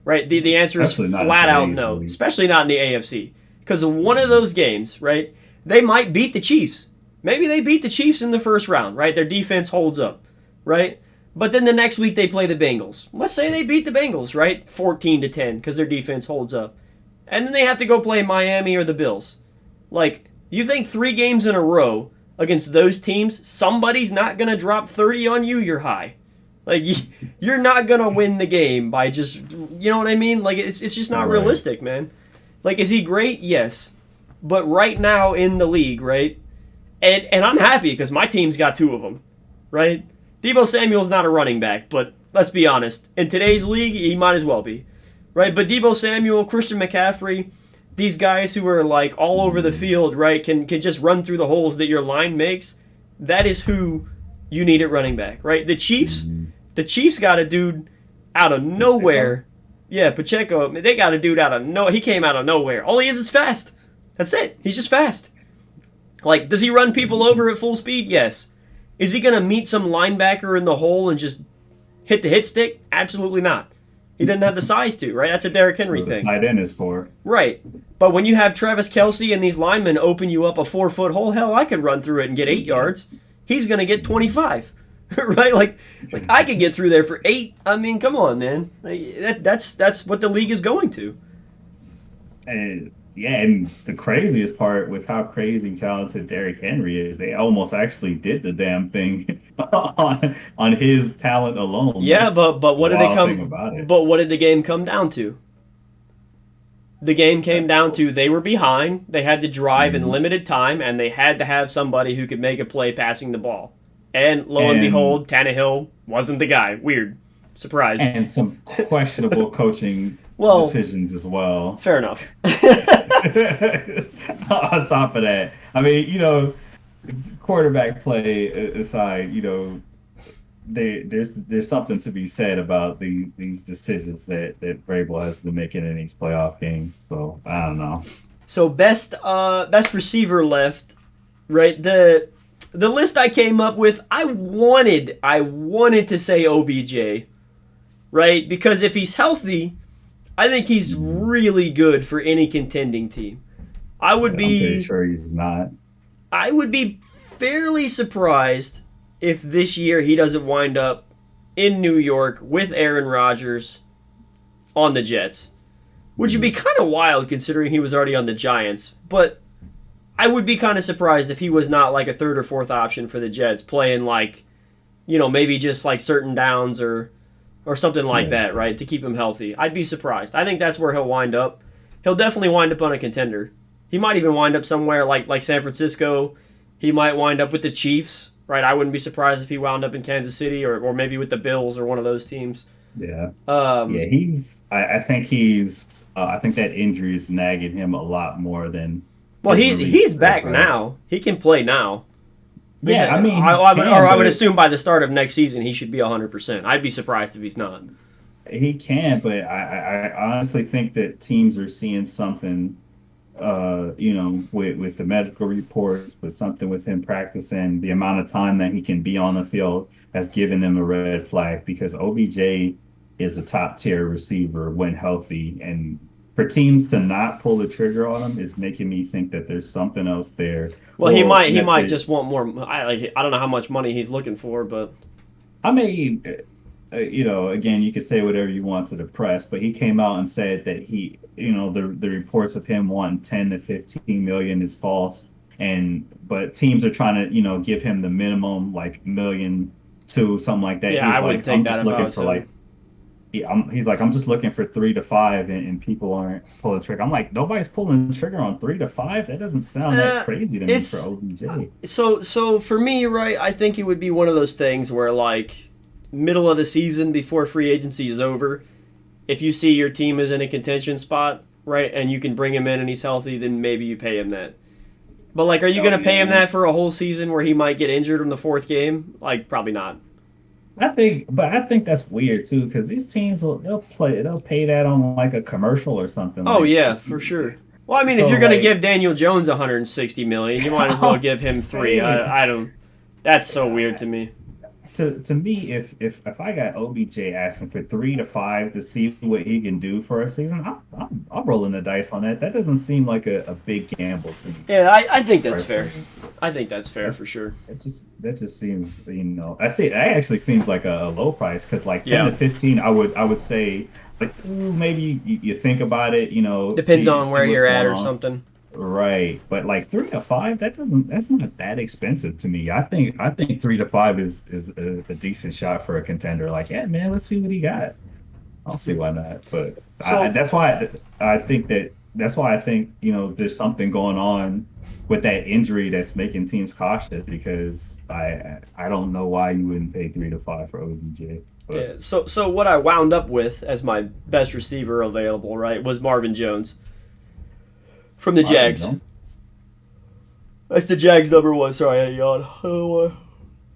right? The answer is Especially not in flat out today's no, league. especially not in the AFC. Because one of those games, right, they might beat the Chiefs. Maybe they beat the Chiefs in the first round, right? Their defense holds up, right? But then the next week they play the Bengals. Let's say they beat the Bengals, right? 14-10 because their defense holds up. And then they have to go play Miami or the Bills. Like, you think 3 games in a row against those teams, somebody's not going to drop 30 on you, you're high. Like, you're not going to win the game by just, you know what I mean? Like, it's just not Right. realistic, man. Like, is he great? Yes. But right now in the league, right? And I'm happy because my team's got 2 of them, right? Debo Samuel's not a running back, but let's be honest. In today's league, he might as well be, right? But Debo Samuel, Christian McCaffrey, these guys who are like all over the field, right, can just run through the holes that your line makes. That is who you need at running back, right? The Chiefs got a dude out of nowhere. Yeah, Pacheco. They got a dude out of no. He came out of nowhere. All he is fast. That's it. He's just fast. Like, does he run people over at full speed? Yes. Is he gonna meet some linebacker in the hole and just hit the hit stick? Absolutely not. He doesn't have the size to, right? That's a Derrick Henry What the thing. tight end is for. Right. But when you have Travis Kelsey and these linemen open you up a 4-foot hole, hell, I could run through it and get 8 yards. He's going to get 25. Right? Like I could get through there for 8. I mean, come on, man. That's what the league is going to. And yeah, and the craziest part with how crazy talented Derrick Henry is, they almost actually did the damn thing on his talent alone. Yeah, That's but the what did it wild thing come about it. but what did the game come down to? The game came down to they were behind, they had to drive in Mhm. limited time, and they had to have somebody who could make a play passing the ball. And lo and And behold, Tannehill wasn't the guy. Weird. Surprise. and some questionable coaching Well, decisions as well. fair enough. On top of that, I mean, quarterback play aside, there's something to be said about these decisions that Vrabel has been making in these playoff games. So I don't know. So best receiver left, right? The list I came up with, I wanted to say OBJ, right? Because if he's healthy, I think he's really good for any contending team. I would I'm pretty be sure he's not. I would be fairly surprised if this year he doesn't wind up in New York with Aaron Rodgers on the Jets, which would be kind of wild considering he was already on the Giants. But I would be kind of surprised if he was not like a third or fourth option for the Jets, playing like, maybe just like certain downs or something like that, right, to keep him healthy. I'd be surprised. I think that's where he'll wind up. He'll definitely wind up on a contender. He might even wind up somewhere like San Francisco. He might wind up with the Chiefs, right? I wouldn't be surprised if he wound up in Kansas City or maybe with the Bills or one of those teams. Yeah. I think that injury is nagging him a lot more than. Well, he's back now. He can play now. Yeah, I mean, I would assume by the start of next season he should be 100%. I'd be surprised if he's not. He can, but I honestly think that teams are seeing something, with the medical reports, with something with him practicing, the amount of time that he can be on the field has given him a red flag because OBJ is a top tier receiver when healthy, and for teams to not pull the trigger on him is making me think that there's something else there. Well, he might just want more. I don't know how much money he's looking for, but I mean, again, you could say whatever you want to the press, but he came out and said that the reports of him wanting 10 to 15 million is false, but teams are trying to give him the minimum like million to something like that. Yeah, I wouldn't take that if I was him. He's like, I'm just looking for 3 to 5, and people aren't pulling the trigger. I'm like, nobody's pulling the trigger on 3 to 5. That doesn't sound that crazy to me for OBJ. So for me, right, I think it would be one of those things where like middle of the season before free agency is over, if you see your team is in a contention spot, right, and you can bring him in and he's healthy, then maybe you pay him that. But like, are you going to pay him that for a whole season where he might get injured in the 4th game? Like, probably not. I think that's weird too, because these teams they'll pay that on like a commercial or something. Oh yeah, for sure. Well, I mean, if you're going to give Daniel Jones 160 million, you might as well give him 3. I don't. That's so weird to me. To me, if I got OBJ asking for 3 to 5 to see what he can do for a season, I'm rolling the dice on that. That doesn't seem like a big gamble to me. Yeah, I think that's fair. I think that's fair for sure. That just seems, I say that actually seems like a low price because like 10 to 15, I would say like maybe you think about it, Depends on where you're at or something. Right, but like 3 to 5, that's not that expensive to me. I think 3 to 5 is a decent shot for a contender. Like, yeah, man, let's see what he got. I'll see why not. But that's why I think there's something going on with that injury that's making teams cautious because I don't know why you wouldn't pay 3 to 5 for OBJ. But. Yeah. So what I wound up with as my best receiver available, right, was Marvin Jones. From the Jags. That's the Jags number 1. Sorry, I yawned. I don't know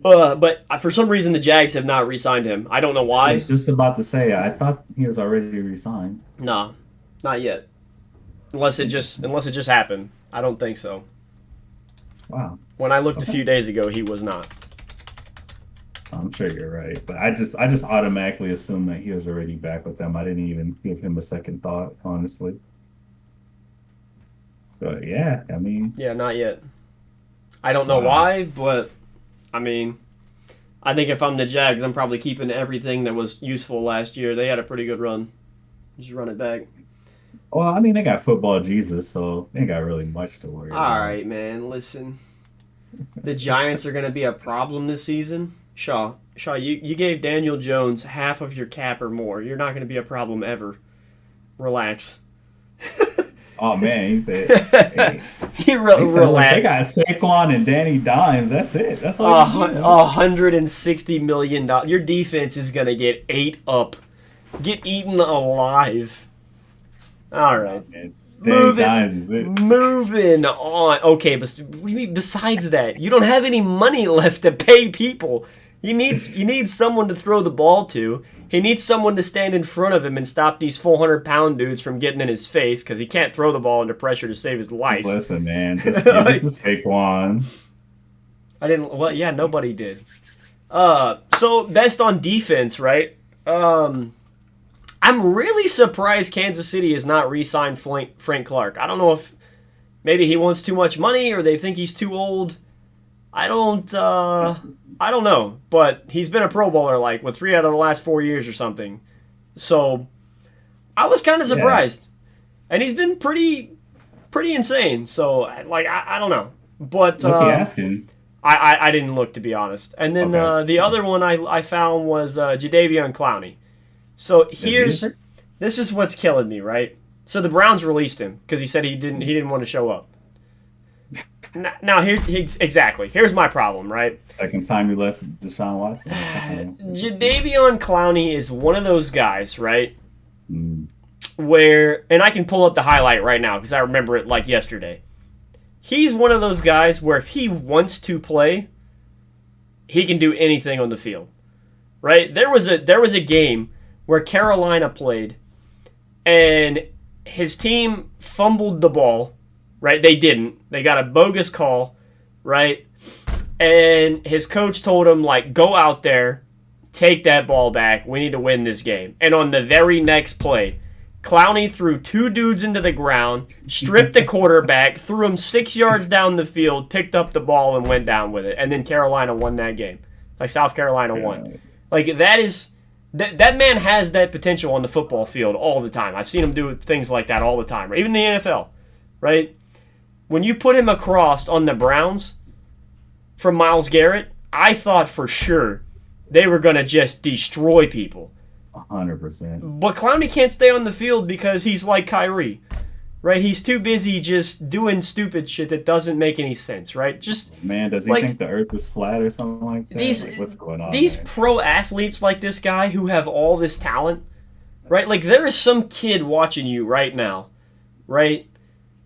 why. But for some reason, the Jags have not re-signed him. I don't know why. I was just about to say, I thought he was already re-signed. No, not yet. Unless it just happened. I don't think so. Wow. When I looked a few days ago, he was not. I'm sure you're right, but I just automatically assumed that he was already back with them. I didn't even give him a second thought, honestly. But yeah, I mean. Yeah, not yet. I don't know why, but I mean, I think if I'm the Jags, I'm probably keeping everything that was useful last year. They had a pretty good run. Just run it back. Well, I mean, they got football Jesus, so they ain't got really much to worry about. All right, man. Listen, the Giants are going to be a problem this season. Shaw, you gave Daniel Jones half of your cap or more. You're not going to be a problem ever. Relax. Oh man, he said, relax. They got Saquon and Danny Dimes. That's it. That's all. $160 million. Your defense is gonna get ate up, get eaten alive. All right, moving on. Okay, but besides that, you don't have any money left to pay people. You need someone to throw the ball to. He needs someone to stand in front of him and stop these 400-pound dudes from getting in his face because he can't throw the ball under pressure to save his life. Listen, man, just give it to Saquon. I didn't. Well, yeah, nobody did. So best on defense, right? I'm really surprised Kansas City has not re-signed Frank Clark. I don't know if maybe he wants too much money or they think he's too old. I don't. I don't know, but he's been a Pro Bowler like with 3 out of the last 4 years or something. So I was kind of Yeah. surprised, and he's been pretty insane. So like I don't know, but What's he asking? I didn't look, to be honest. And then Okay. the other one I found was Jadeveon Clowney. So Is he? this is what's killing me, right? So the Browns released him because he said he didn't want to show up. Now here's my problem, right? Second time you left Deshaun Watson. Jadeveon Clowney is one of those guys, right? Mm. Where, and I can pull up the highlight right now because I remember it like yesterday. He's one of those guys where if he wants to play, he can do anything on the field, right? There was a game where Carolina played, and his team fumbled the ball, right? They didn't. They got a bogus call, right? And his coach told him, like, go out there, take that ball back. We need to win this game. And on the very next play, Clowney threw 2 dudes into the ground, stripped the quarterback, threw him 6 yards down the field, picked up the ball, and went down with it. And then Carolina won that game. Like, South Carolina won. Like, that man has that potential on the football field all the time. I've seen him do things like that all the time. Even in the NFL, right? When you put him across on the Browns from Myles Garrett, I thought for sure they were going to just destroy people. 100%. But Clowney can't stay on the field because he's like Kyrie, right? He's too busy just doing stupid shit that doesn't make any sense, right? Just Man, does he like, think the earth is flat or something like that? these Like, what's going on? these there? pro athletes like this guy who have all this talent, right? Like there is some kid watching you right now, right?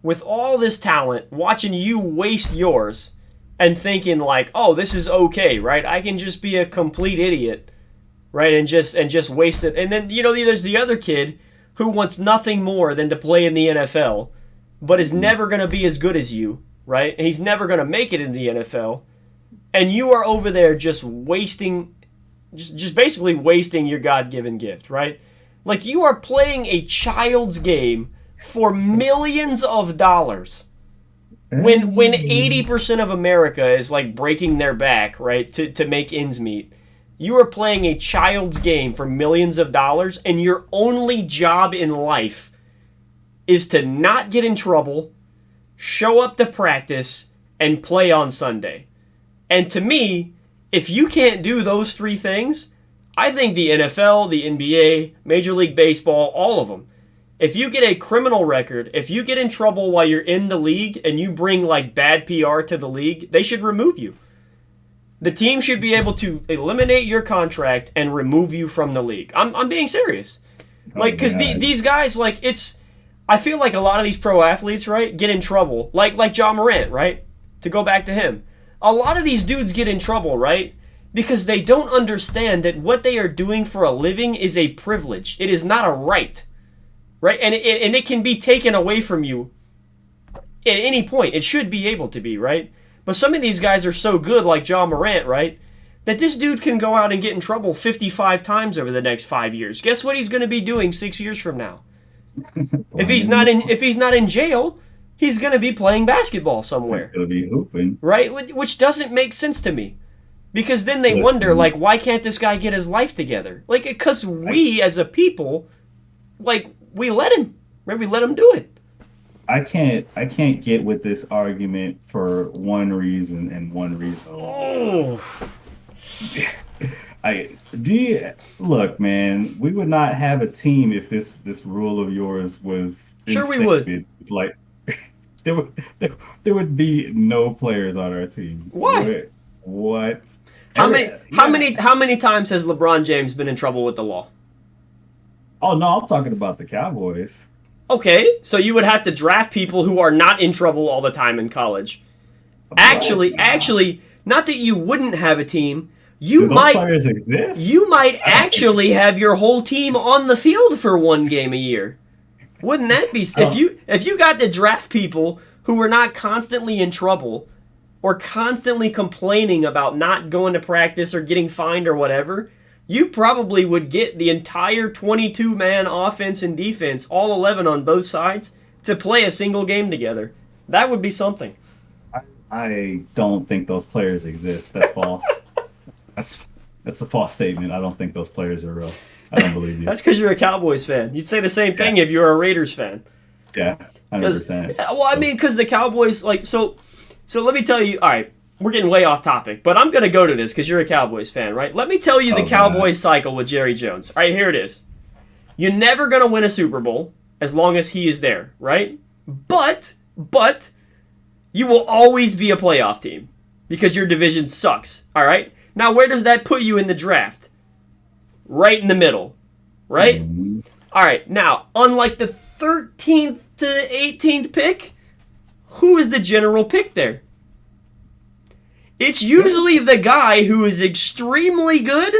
With all this talent, watching you waste yours and thinking like, "Oh, this is okay, right? I can just be a complete idiot." Right, and just waste it. And then, there's the other kid who wants nothing more than to play in the NFL, but is never going to be as good as you, right? And he's never going to make it in the NFL. And you are over there just wasting, just basically wasting your God-given gift, right? Like you are playing a child's game for millions of dollars. When 80% of America is like breaking their back, right, to make ends meet. You are playing a child's game for millions of dollars, and your only job in life is to not get in trouble, show up to practice, and play on Sunday. And to me, if you can't do those 3 things, I think the NFL, the NBA, Major League Baseball, all of them, if you get a criminal record, if you get in trouble while you're in the league and you bring like bad PR to the league, they should remove you. The team should be able to eliminate your contract and remove you from the league. I'm being serious. Like, because these guys, like, I feel like a lot of these pro athletes, right, get in trouble. Like John Morant, right? To go back to him. A lot of these dudes get in trouble, right? Because they don't understand that what they are doing for a living is a privilege. It is not a right. Right? And it can be taken away from you at any point. It should be able to be, right? But some of these guys are so good, like John Morant, right, that this dude can go out and get in trouble 55 times over the next 5 years. Guess what he's going to be doing 6 years from now? If he's not in jail, he's going to be playing basketball somewhere. He's going to be hooping. Right? Which doesn't make sense to me. Because then they wonder, like, why can't this guy get his life together? Like, because we as a people, like, we let him. Right? We let him do it. I can't get with this argument for one reason and one reason alone. Look, man, we would not have a team if this rule of yours was sure we would. Like there would be no players on our team. Why? What? How many times has LeBron James been in trouble with the law? Oh no, I'm talking about the Cowboys. Okay, so you would have to draft people who are not in trouble all the time in college. Actually, not that you wouldn't have a team. Do those players exist? You might actually have your whole team on the field for one game a year. Wouldn't that be if you got to draft people who were not constantly in trouble or constantly complaining about not going to practice or getting fined or whatever? You probably would get the entire 22-man offense and defense, all 11 on both sides, to play a single game together. That would be something. I don't think those players exist. That's false. That's that's a false statement. I don't think those players are real. I don't believe you. That's because you're a Cowboys fan. You'd say the same thing if you were a Raiders fan. Yeah, 100%. Yeah, well, I mean, because the Cowboys, like, so let me tell you, all right, we're getting way off topic, but I'm going to go to this because you're a Cowboys fan, right? Let me tell you the Cowboys cycle with Jerry Jones. All right, here it is. You're never going to win a Super Bowl as long as he is there, right? But you will always be a playoff team because your division sucks, all right? Now, where does that put you in the draft? Right in the middle, right? Mm-hmm. All right, now, unlike the 13th to 18th pick, who is the general pick there? It's usually the guy who is extremely good,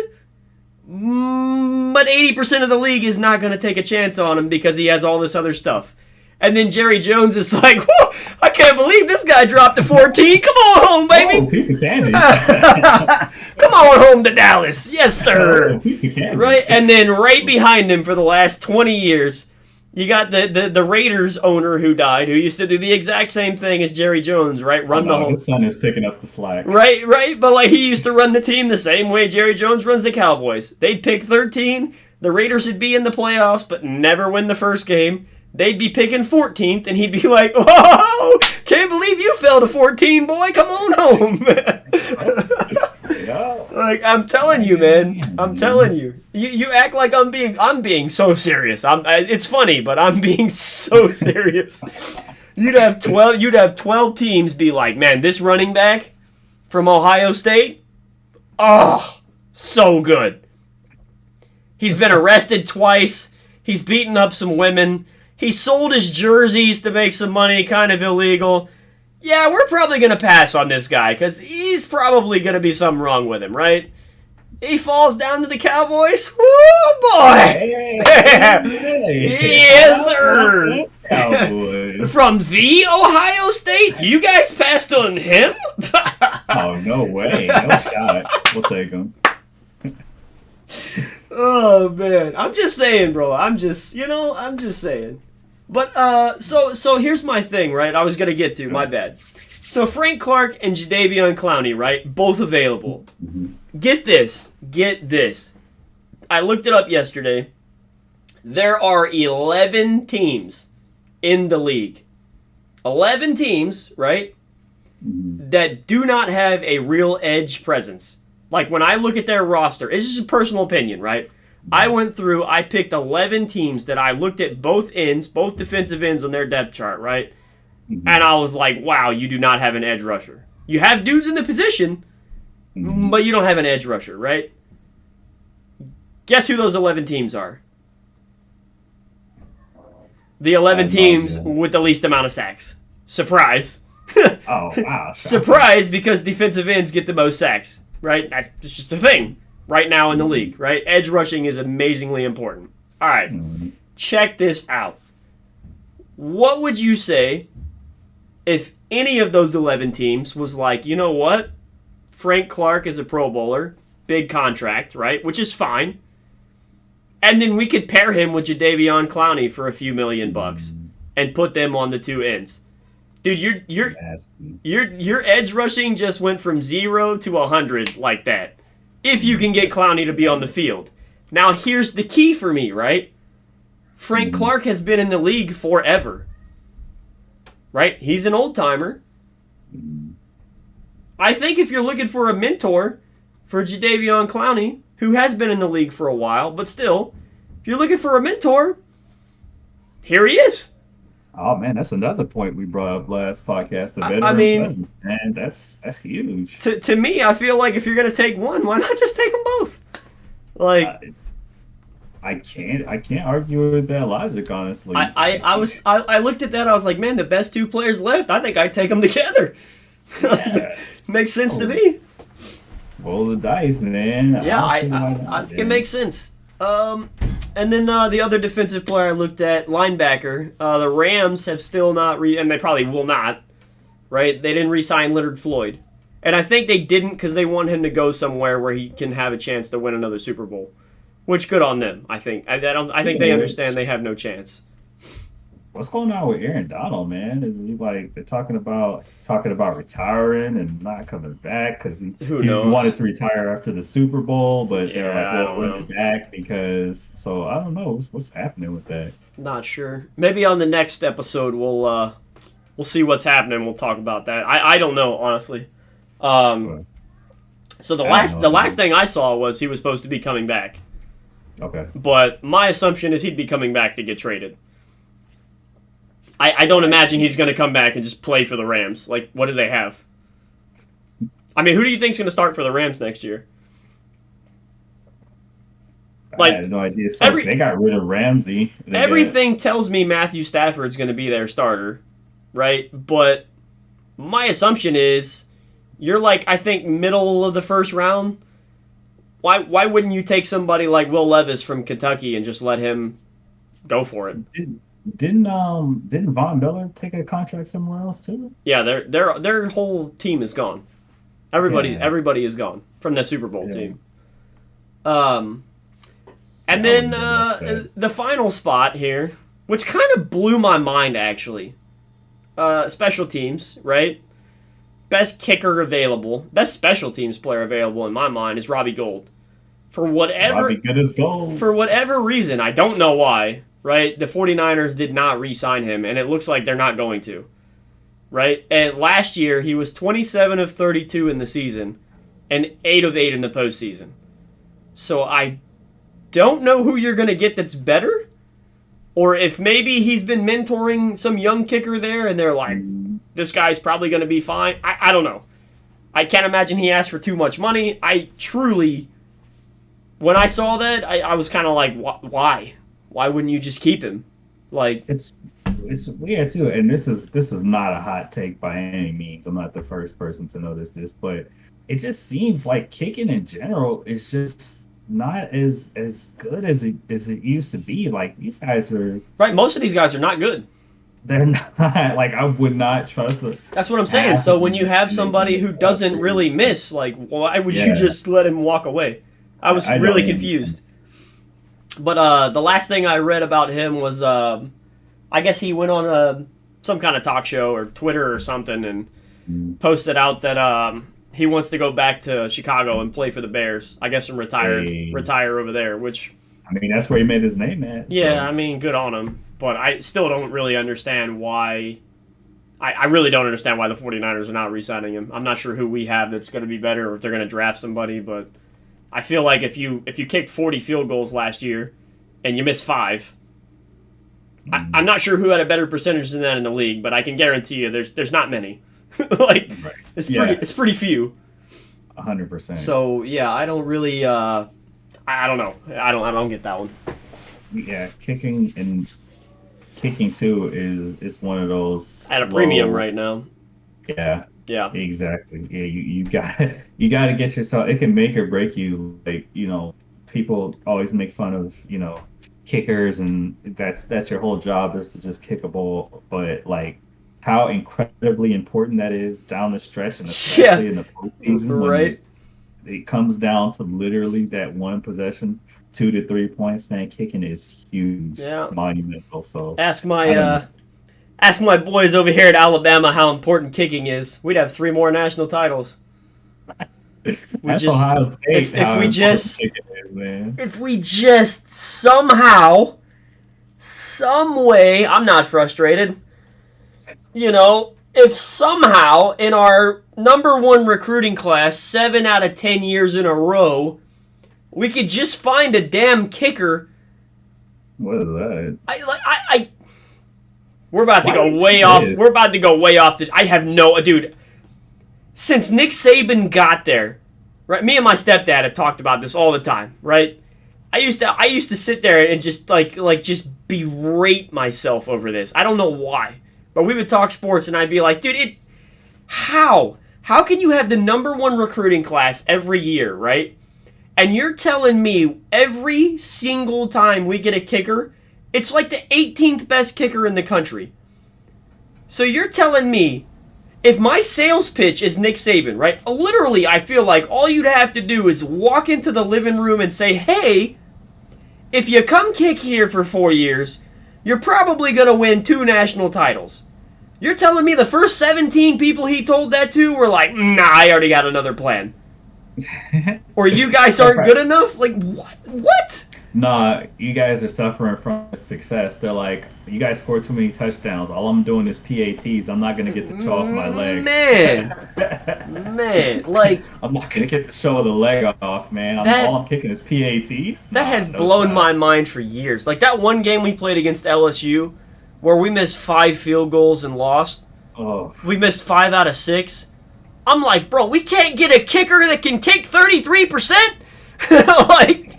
but 80% of the league is not going to take a chance on him because he has all this other stuff. And then Jerry Jones is like, whoa, I can't believe this guy dropped to 14. Come on home, baby. Oh, piece of candy. Come on home to Dallas. Yes, sir. Oh, piece of candy. Right? And then right behind him for the last 20 years, you got the Raiders owner who died, who used to do the exact same thing as Jerry Jones, right? Run the whole... His son is picking up the slack. Right? But like he used to run the team the same way Jerry Jones runs the Cowboys. They'd pick 13, the Raiders would be in the playoffs, but never win the first game. They'd be picking 14th, and he'd be like, "Oh, can't believe you fell to 14, boy. Come on home." Yeah. Like I'm telling you, man. I'm telling you. You act like I'm being so serious. It's funny, but I'm being so serious. You'd have 12 teams be like, "Man, this running back from Ohio State, oh, so good. He's been arrested twice. He's beaten up some women. He sold his jerseys to make some money, kind of illegal. Yeah, we're probably going to pass on this guy because he's probably going to be something wrong with him, right?" He falls down to the Cowboys. Woo, boy! Hey. Yes, sir! Cowboys. From the Ohio State? You guys passed on him? Oh, no way. No shot. We'll take him. Oh, man. I'm just saying, bro. I'm just saying. But, so here's my thing, right? I was going to get to. My bad. So Frank Clark and Jadeveon Clowney, right? Both available. Mm-hmm. Get this. I looked it up yesterday. There are 11 teams in the league. 11 teams, right? Mm-hmm. That do not have a real edge presence. Like when I look at their roster, it's just a personal opinion, right? I went through, I picked 11 teams that I looked at both ends, both defensive ends on their depth chart, right? Mm-hmm. And I was like, wow, you do not have an edge rusher. You have dudes in the position, but you don't have an edge rusher, right? Guess who those 11 teams are? The 11 teams with the least amount of sacks. Surprise. Oh, wow. Surprise, because defensive ends get the most sacks, right? That's just a thing right now in the league, right? Edge rushing is amazingly important. All right, check this out. What would you say if any of those 11 teams was like, you know what? Frank Clark is a Pro Bowler, big contract, right? Which is fine. And then we could pair him with Jadeveon Clowney for a few $1 million and put them on the two ends. Dude, your edge rushing just went from 0 to 100 like that. If you can get Clowney to be on the field. Now here's the key for me, right? Frank Clark has been in the league forever. Right? He's an old timer. I think if you're looking for a mentor for Jadeveon Clowney, who has been in the league for a while, but still, if you're looking for a mentor, here he is. Oh man, that's another point we brought up last podcast. The veteran presence, man, that's huge. To me, I feel like if you're gonna take one, why not just take them both? Like, I can't argue with that logic, honestly. I looked at that. I was like, man, the best two players left. I think I'd take them together. Yeah. Makes sense to me. Roll the dice, man. Yeah, I think it makes sense. And then the other defensive player I looked at, linebacker, the Rams have still not and they probably will not, right? They didn't re-sign Leonard Floyd. And I think they didn't because they want him to go somewhere where he can have a chance to win another Super Bowl. Which, good on them, I think. I think they understand they have no chance. what's going on with Aaron Donald, man? Is he like they're talking about retiring and not coming back because Who he wanted knows? to retire after the Super Bowl, but they're like, Yeah, I well, don't bring know. it back because. So I don't know what's happening with that. Not sure. Maybe on the next episode we'll see what's happening. We'll talk about that. I don't know honestly. Um, But so the I have last no the last idea. thing I saw was he was supposed to be coming back, Okay. but my assumption is he'd be coming back to get traded. I don't imagine he's going to come back and just play for the Rams. Like, what do they have? I mean, who do you think's going to start for the Rams next year? I Like had no idea. So every they got rid of Ramsey. They got everything tells me Matthew Stafford's going to be their starter, right? But my assumption is you're like I think middle of the first round. Why wouldn't you take somebody like Will Levis from Kentucky and just let him go for it? didn't didn't Von Miller take a contract somewhere else too? Yeah, their whole team is gone. Yeah, Everybody is gone from the Super Bowl yeah, team. Um, and yeah. I then wouldn't have been upset. the final spot here, which kind of blew my mind actually. Special teams, right? Best kicker available, best special teams player available in my mind is Robbie Gold. For Robbie whatever good as gold. for whatever reason, I don't know why, right? The 49ers did not re-sign him, and it looks like they're not going to, right? And last year, he was 27 of 32 in the season and 8 of 8 in the postseason. So I don't know who you're going to get that's better, or if maybe he's been mentoring some young kicker there, and they're like, this guy's probably going to be fine. I don't know. I can't imagine he asked for too much money. I truly, when I saw that, I was kind of like, why? Why wouldn't you just keep him? Like, It's it's weird too, and this is not a hot take by any means. I'm not the first person to notice this, but it just seems like kicking in general is just not as good as it used to be. Like these guys are, right? Most of these guys are not good. they're not like I would not trust a That's what I'm saying. half So of when you them have somebody making who doesn't really miss, like, why would you yeah. just let him walk away? I was I really don't understand. confused. But the last thing I read about him was, I guess he went on some kind of talk show or Twitter or something and posted out that he wants to go back to Chicago and play for the Bears. I guess and Hey, retire over there. Which, I mean that's where he made his name at. yeah, So I mean, good on him. But I still don't really understand why. I really don't understand why the 49ers are not re-signing him. I'm not sure who we have that's going to be better or if they're going to draft somebody. But I feel like if you kicked 40 field goals last year and you missed 5, I'm not sure who had a better percentage than that in the league, but I can guarantee you there's not many. Like right. it's Yeah, pretty few. 100%. So yeah, I don't really I don't know. I don't get that one. Yeah, kicking too is one of those At a premium low. right now. Yeah, Yeah. exactly. Yeah, you got you got to get yourself. It can make or break you. Like people always make fun of kickers, and that's your whole job is to just kick a ball. But like how incredibly important that is down the stretch, and Yeah. especially in the postseason when Right. it comes down to literally that one possession, 2 to 3 points. Man, kicking is huge. Yeah. It's monumental. So Ask I my don't know. ask my boys over here at Alabama how important kicking is. We'd have 3 more national titles. We That's just Ohio State. if How we important just kicking is, man. if we just somehow some way, I'm not frustrated. If somehow in our number 1 recruiting class 7 out of 10 years in a row, we could just find a damn kicker. What is that? I we're about to Why go do you way think off. it is? We're about to go way off. I have no, dude. Since Nick Saban got there, right? Me and my stepdad have talked about this all the time, right? I used to sit there and just just berate myself over this. I don't know why, but we would talk sports and I'd be like, dude, how can you have the number 1 recruiting class every year, right? And you're telling me every single time we get a kicker, it's like the 18th best kicker in the country. So you're telling me if my sales pitch is Nick Saban, right? Literally, I feel like all you'd have to do is walk into the living room and say, hey, if you come kick here for 4 years, you're probably going to win 2 national titles. You're telling me the first 17 people he told that to were like, nah, I already got another plan. Or you guys aren't good enough? Like, what? Nah, you guys are suffering from success. They're like, you guys scored too many touchdowns. All I'm doing is PATs. I'm not gonna get to show off my leg. Man, like I'm not gonna get to show the leg off, man. All I'm kicking is PATs. That has blown my mind for years. Like that one game we played against LSU, where we missed 5 field goals and lost. Oh, we missed 5 out of 6. I'm like, bro, we can't get a kicker that can kick 33%. Like,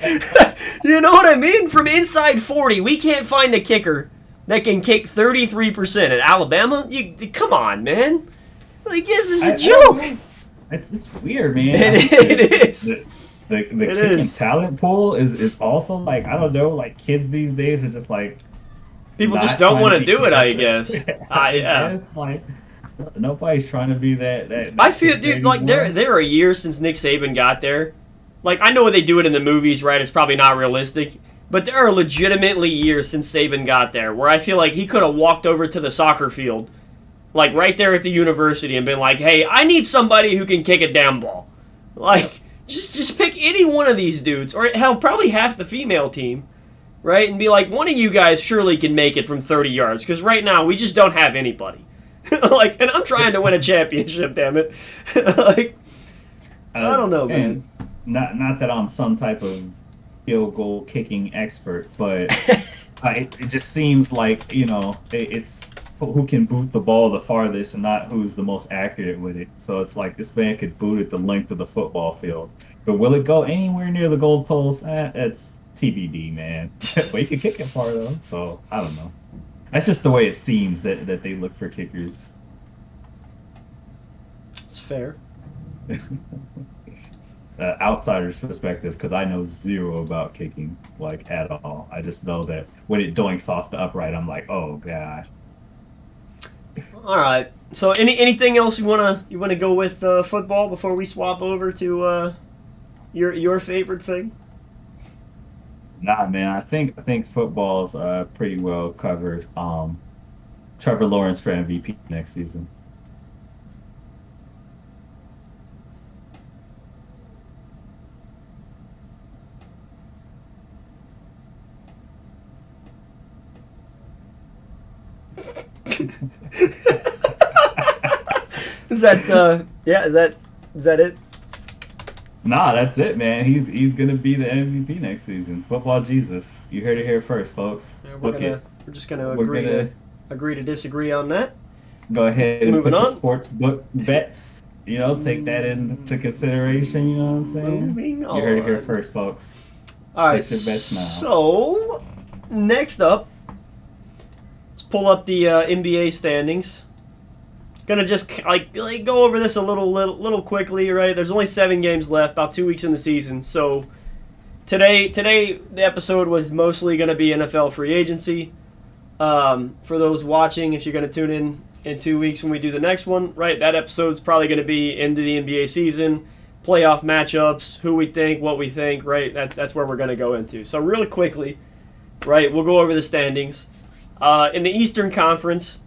you know what I mean? From inside 40, we can't find a kicker that can kick 33%. At Alabama, come on, man. Like, this is a joke. It's weird, man. It is. The kicking talent pool is also like, I don't know, like kids these days are just like people just don't want to do it, I guess. Yeah. It's like nobody's trying to be that I feel, dude, like there are years since Nick Saban got there. Like, I know they do it in the movies, right? It's probably not realistic. But there are legitimately years since Saban got there where I feel like he could have walked over to the soccer field, like right there at the university, and been like, hey, I need somebody who can kick a damn ball. Like, just pick any one of these dudes, or hell, probably half the female team, right? And be like, one of you guys surely can make it from 30 yards, because right now we just don't have anybody. Like, and I'm trying to win a championship, damn it. Like, I don't know, man. Not that I'm some type of field goal kicking expert, but it just seems like, you know, it's who can boot the ball the farthest and not who's the most accurate with it. So it's like this man could boot it the length of the football field. But will it go anywhere near the goal post? That's TBD, man. But he can kick it far, though. So I don't know. That's just the way it seems that they look for kickers. It's fair. Outsider's perspective, because I know zero about kicking, like, at all. I just know that when it doinks off the upright, I'm like, oh gosh. All right. So anything else you wanna go with football before we swap over to your favorite thing? Nah, man. I think football's pretty well covered. Trevor Lawrence for MVP next season. Is that it? Nah, that's it, man. He's gonna be the MVP next season. Football Jesus. You heard it here first, folks. Yeah, we're just gonna agree to disagree on that. Go ahead and Moving put your on. sports book bets. You know, take that into consideration. You know what I'm saying? Moving on. You heard it here first, folks. All right. Place your bets now. So next up, let's pull up the NBA standings. Gonna just like go over this a little quickly, right? There's only 7 games left, about 2 weeks in the season. So today the episode was mostly gonna be NFL free agency. For those watching, if you're gonna tune in 2 weeks when we do the next one, right? That episode's probably gonna be into the NBA season, playoff matchups, who we think, what we think, right? That's where we're gonna go into. So really quickly, right? We'll go over the standings. In the Eastern Conference.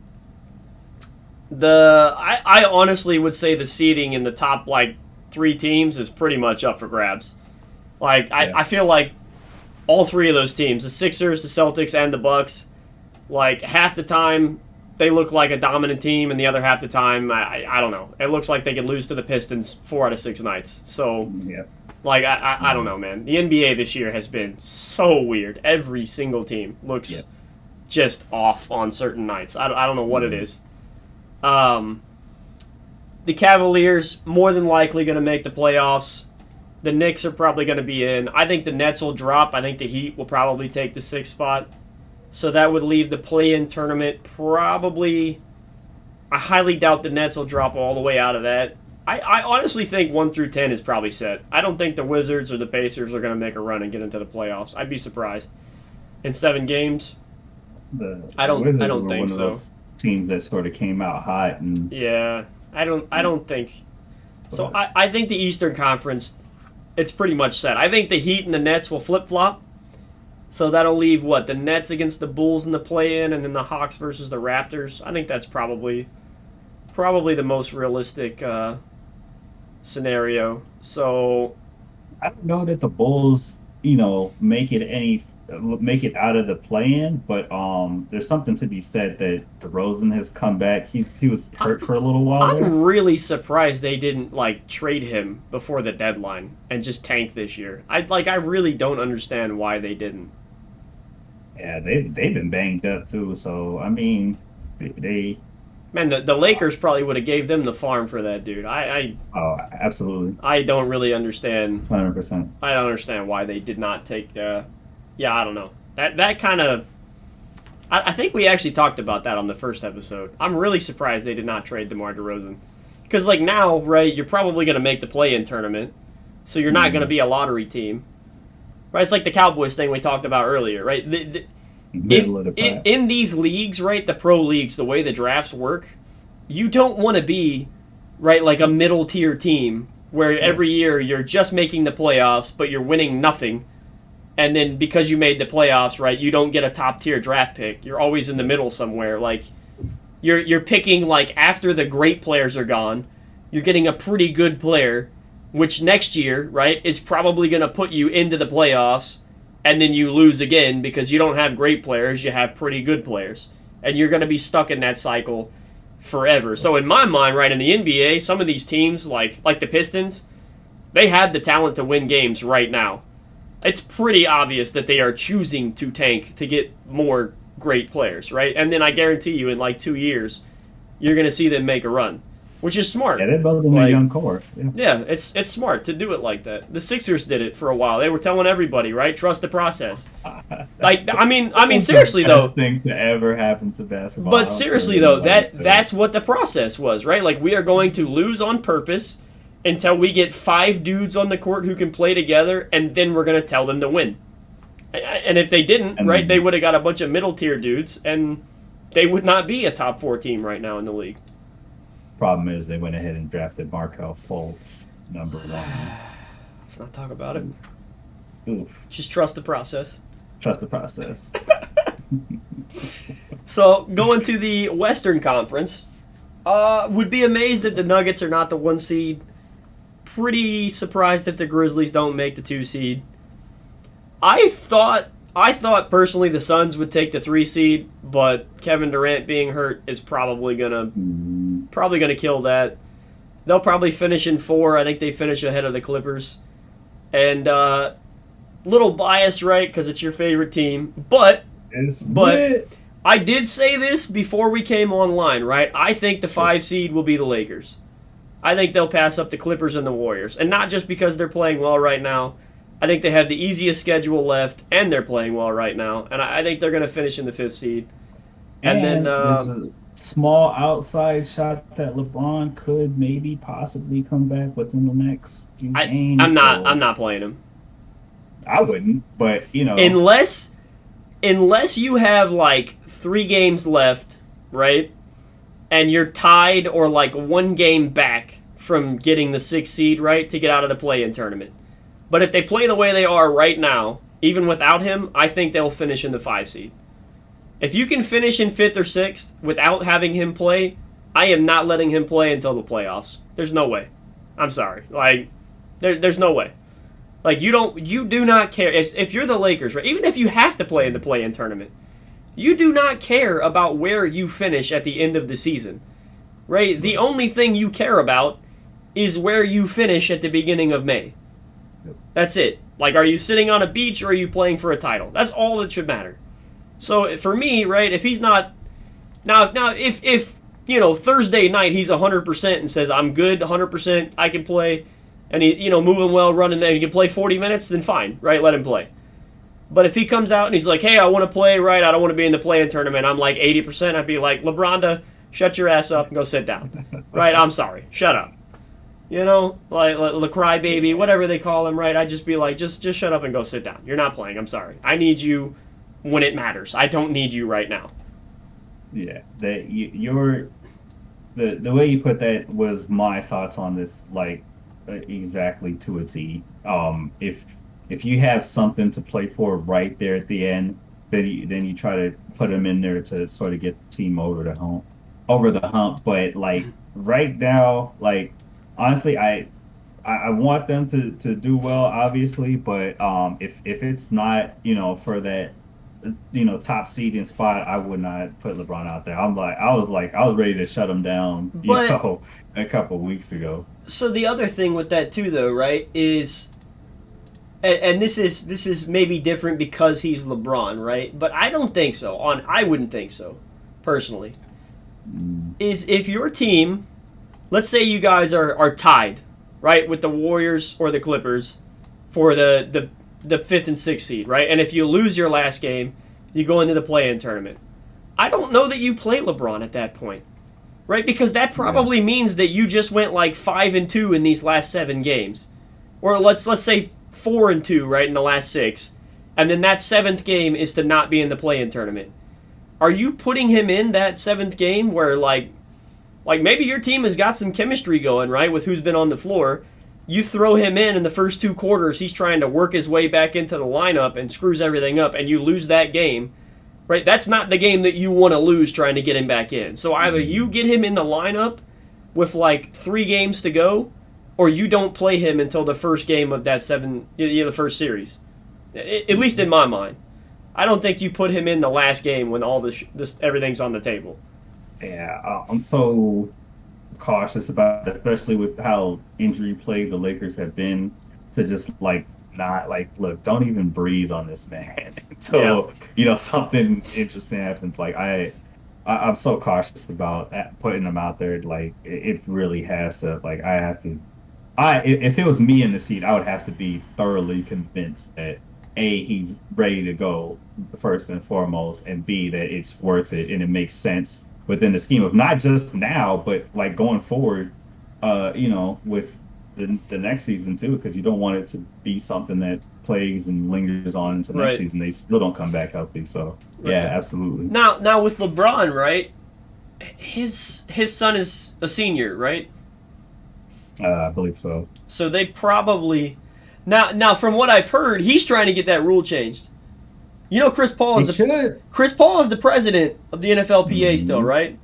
I honestly would say the seeding in the top 3 teams is pretty much up for grabs. I feel like all 3 of those teams, the Sixers, the Celtics, and the Bucks, half the time they look like a dominant team, and the other half the time I don't know. It looks like they could lose to the Pistons 4 out of 6 nights. So yeah. I don't know, man. The NBA this year has been so weird. Every single team looks just off on certain nights. I don't know what it is. The Cavaliers more than likely going to make the playoffs. The Knicks are probably going to be in. I think the Nets will drop. I think the Heat will probably take the 6th spot. So that would leave the play-in tournament probably. I highly doubt the Nets will drop all the way out of that. I honestly think 1 through 10 is probably set. I don't think the Wizards or the Pacers are going to make a run and get into the playoffs. I'd be surprised. In 7 games, I don't think so. Teams that sort of came out hot and I don't think so. I think the Eastern Conference, it's pretty much set. I think the Heat and the Nets will flip-flop. So that'll leave what, the Nets against the Bulls in the play-in, and then the Hawks versus the Raptors. I think that's probably the most realistic scenario. So I don't know that the Bulls, make it out of the play-in, but there's something to be said that DeRozan has come back. He was hurt for a little while there. I'm really surprised they didn't like trade him before the deadline and just tank this year. I really don't understand why they didn't. Yeah, they've been banged up too. So I mean, they Man, the Lakers probably would have gave them the farm for that dude. oh, absolutely, I don't really understand. 100%. I don't understand why they did not take. Yeah, I don't know. That kind of. I think we actually talked about that on the first episode. I'm really surprised they did not trade DeMar DeRozan, because like now, right? You're probably going to make the play-in tournament, so you're not going to be a lottery team, right? It's like the Cowboys thing we talked about earlier, right? In these leagues, right, the pro leagues, the way the drafts work, you don't want to be, right, like a middle tier team where every year you're just making the playoffs, but you're winning nothing. And then because you made the playoffs, right, you don't get a top tier draft pick. You're always in the middle somewhere. Like you're picking like after the great players are gone, you're getting a pretty good player, which next year, right, is probably going to put you into the playoffs. And then you lose again because you don't have great players, you have pretty good players. And you're going to be stuck in that cycle forever. So in my mind, right, in the NBA, some of these teams, like the Pistons, they have the talent to win games right now. It's pretty obvious that they are choosing to tank to get more great players, right? And then I guarantee you in like 2 years, you're going to see them make a run, which is smart. Yeah, they're building a young core. Yeah, it's smart to do it like that. The Sixers did it for a while. They were telling everybody, right? Trust the process. Like, I mean, seriously though. Best thing to ever happen to basketball. But seriously though, that's what the process was, right? Like, we are going to lose on purpose until we get 5 dudes on the court who can play together, and then we're going to tell them to win. And if they didn't, right, they would have got a bunch of middle tier dudes, and they would not be a top 4 team right now in the league. Problem is they went ahead and drafted Markelle Fultz, number 1. Let's not talk about it. Oof. Just trust the process. Trust the process. So, going to the Western Conference, would be amazed that the Nuggets are not the 1 seed. Pretty surprised if the Grizzlies don't make the 2 seed. I thought personally the Suns would take the 3 seed, but Kevin Durant being hurt is probably gonna kill that. They'll probably finish in 4. I think they finish ahead of the Clippers. And little bias, right? Because it's your favorite team, but I did say this before we came online, right? I think the 5 seed will be the Lakers. I think they'll pass up the Clippers and the Warriors, and not just because they're playing well right now. I think they have the easiest schedule left, and they're playing well right now. And I think they're going to finish in the 5th seed. And then there's a small outside shot that LeBron could maybe possibly come back within the next few games. I'm not playing him. I wouldn't, but unless you have like 3 games left, right? And you're tied or like 1 game back from getting the 6th seed, right, to get out of the play-in tournament. But if they play the way they are right now, even without him, I think they'll finish in the 5 seed. If you can finish in 5th or 6th without having him play, I am not letting him play until the playoffs. There's no way. I'm sorry. Like, there's no way. Like, you do not care. If you're the Lakers, right, even if you have to play in the play-in tournament, you do not care about where you finish at the end of the season, right? The only thing you care about is where you finish at the beginning of May. That's it. Like, are you sitting on a beach or are you playing for a title? That's all that should matter. So for me, right, if he's not now if Thursday night he's 100% and says I'm good, 100%, I can play, and he moving well, running, and he can play 40 minutes, then fine, right? Let him play. But if he comes out and he's like, hey, I want to play, right? I don't want to be in the play-in tournament. I'm like 80%. I'd be like, LeBronda, shut your ass up and go sit down. Right? I'm sorry. Shut up. Like the crybaby, whatever they call him, right? I'd just be like, just shut up and go sit down. You're not playing. I'm sorry. I need you when it matters. I don't need you right now. Yeah. The way you put that was my thoughts on this, like exactly to a T. If if you have something to play for right there at the end, then you try to put him in there to sort of get the team over the hump. But like right now, like honestly, I want them to do well, obviously, but if it's not, for that, top seeding spot, I would not put LeBron out there. I was ready to shut him down, But a couple weeks ago. so the other thing with that too, though, right, is and this is maybe different because he's LeBron, right? But I don't think so. I wouldn't think so, personally. Mm, Is if your team, let's say you guys are tied, right, with the Warriors or the Clippers for the fifth and sixth seed, right? And if you lose your last game, you go into the play-in tournament. I don't know that you play LeBron at that point, right? Because that probably means that you just went like 5-2 in these last 7 games, or let's say 4-2, right, in the last 6, and then that 7th game is to not be in the play-in tournament. Are you putting him in that 7th game where like maybe your team has got some chemistry going, right, with who's been on the floor? You throw him in the first 2 quarters, he's trying to work his way back into the lineup and screws everything up, and you lose that game, right? That's not the game that you want to lose trying to get him back in. So either you get him in the lineup with like 3 games to go, or you don't play him until the first game of that the first series. At least in my mind. I don't think you put him in the last game when all this everything's on the table. Yeah, I'm so cautious about, especially with how injury plagued the Lakers have been, to just like not like look, don't even breathe on this man until something interesting happens. Like I'm so cautious about putting him out there. Like it really has to. Like I have to. If it was me in the seat, I would have to be thoroughly convinced that he's ready to go first and foremost, and B, that it's worth it and it makes sense within the scheme of not just now, but like going forward, with the next season too, because you don't want it to be something that plagues and lingers on into next season. They still don't come back healthy. So yeah, absolutely. Now with LeBron, right? His son is a senior, right? I believe so. So they probably now from what I've heard, he's trying to get that rule changed. You know, Chris Paul is the president of the NFLPA still, right?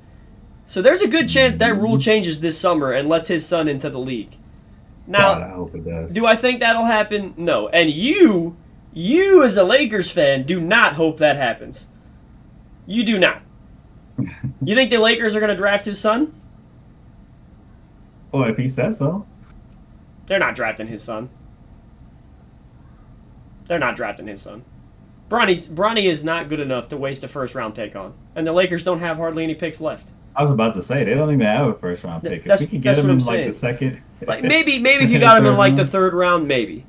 So there's a good chance that rule changes this summer and lets his son into the league. Now, God, I hope it does. Do I think that'll happen? No. And you as a Lakers fan, do not hope that happens. You do not. You think the Lakers are going to draft his son? Well, if he says so. They're not drafting his son. They're not drafting his son. Bronny is not good enough to waste a first-round pick on. And the Lakers don't have hardly any picks left. I was about to say, they don't even have a first-round pick. If we could get him in like the second. Like maybe if you got him in like the 3rd round, maybe.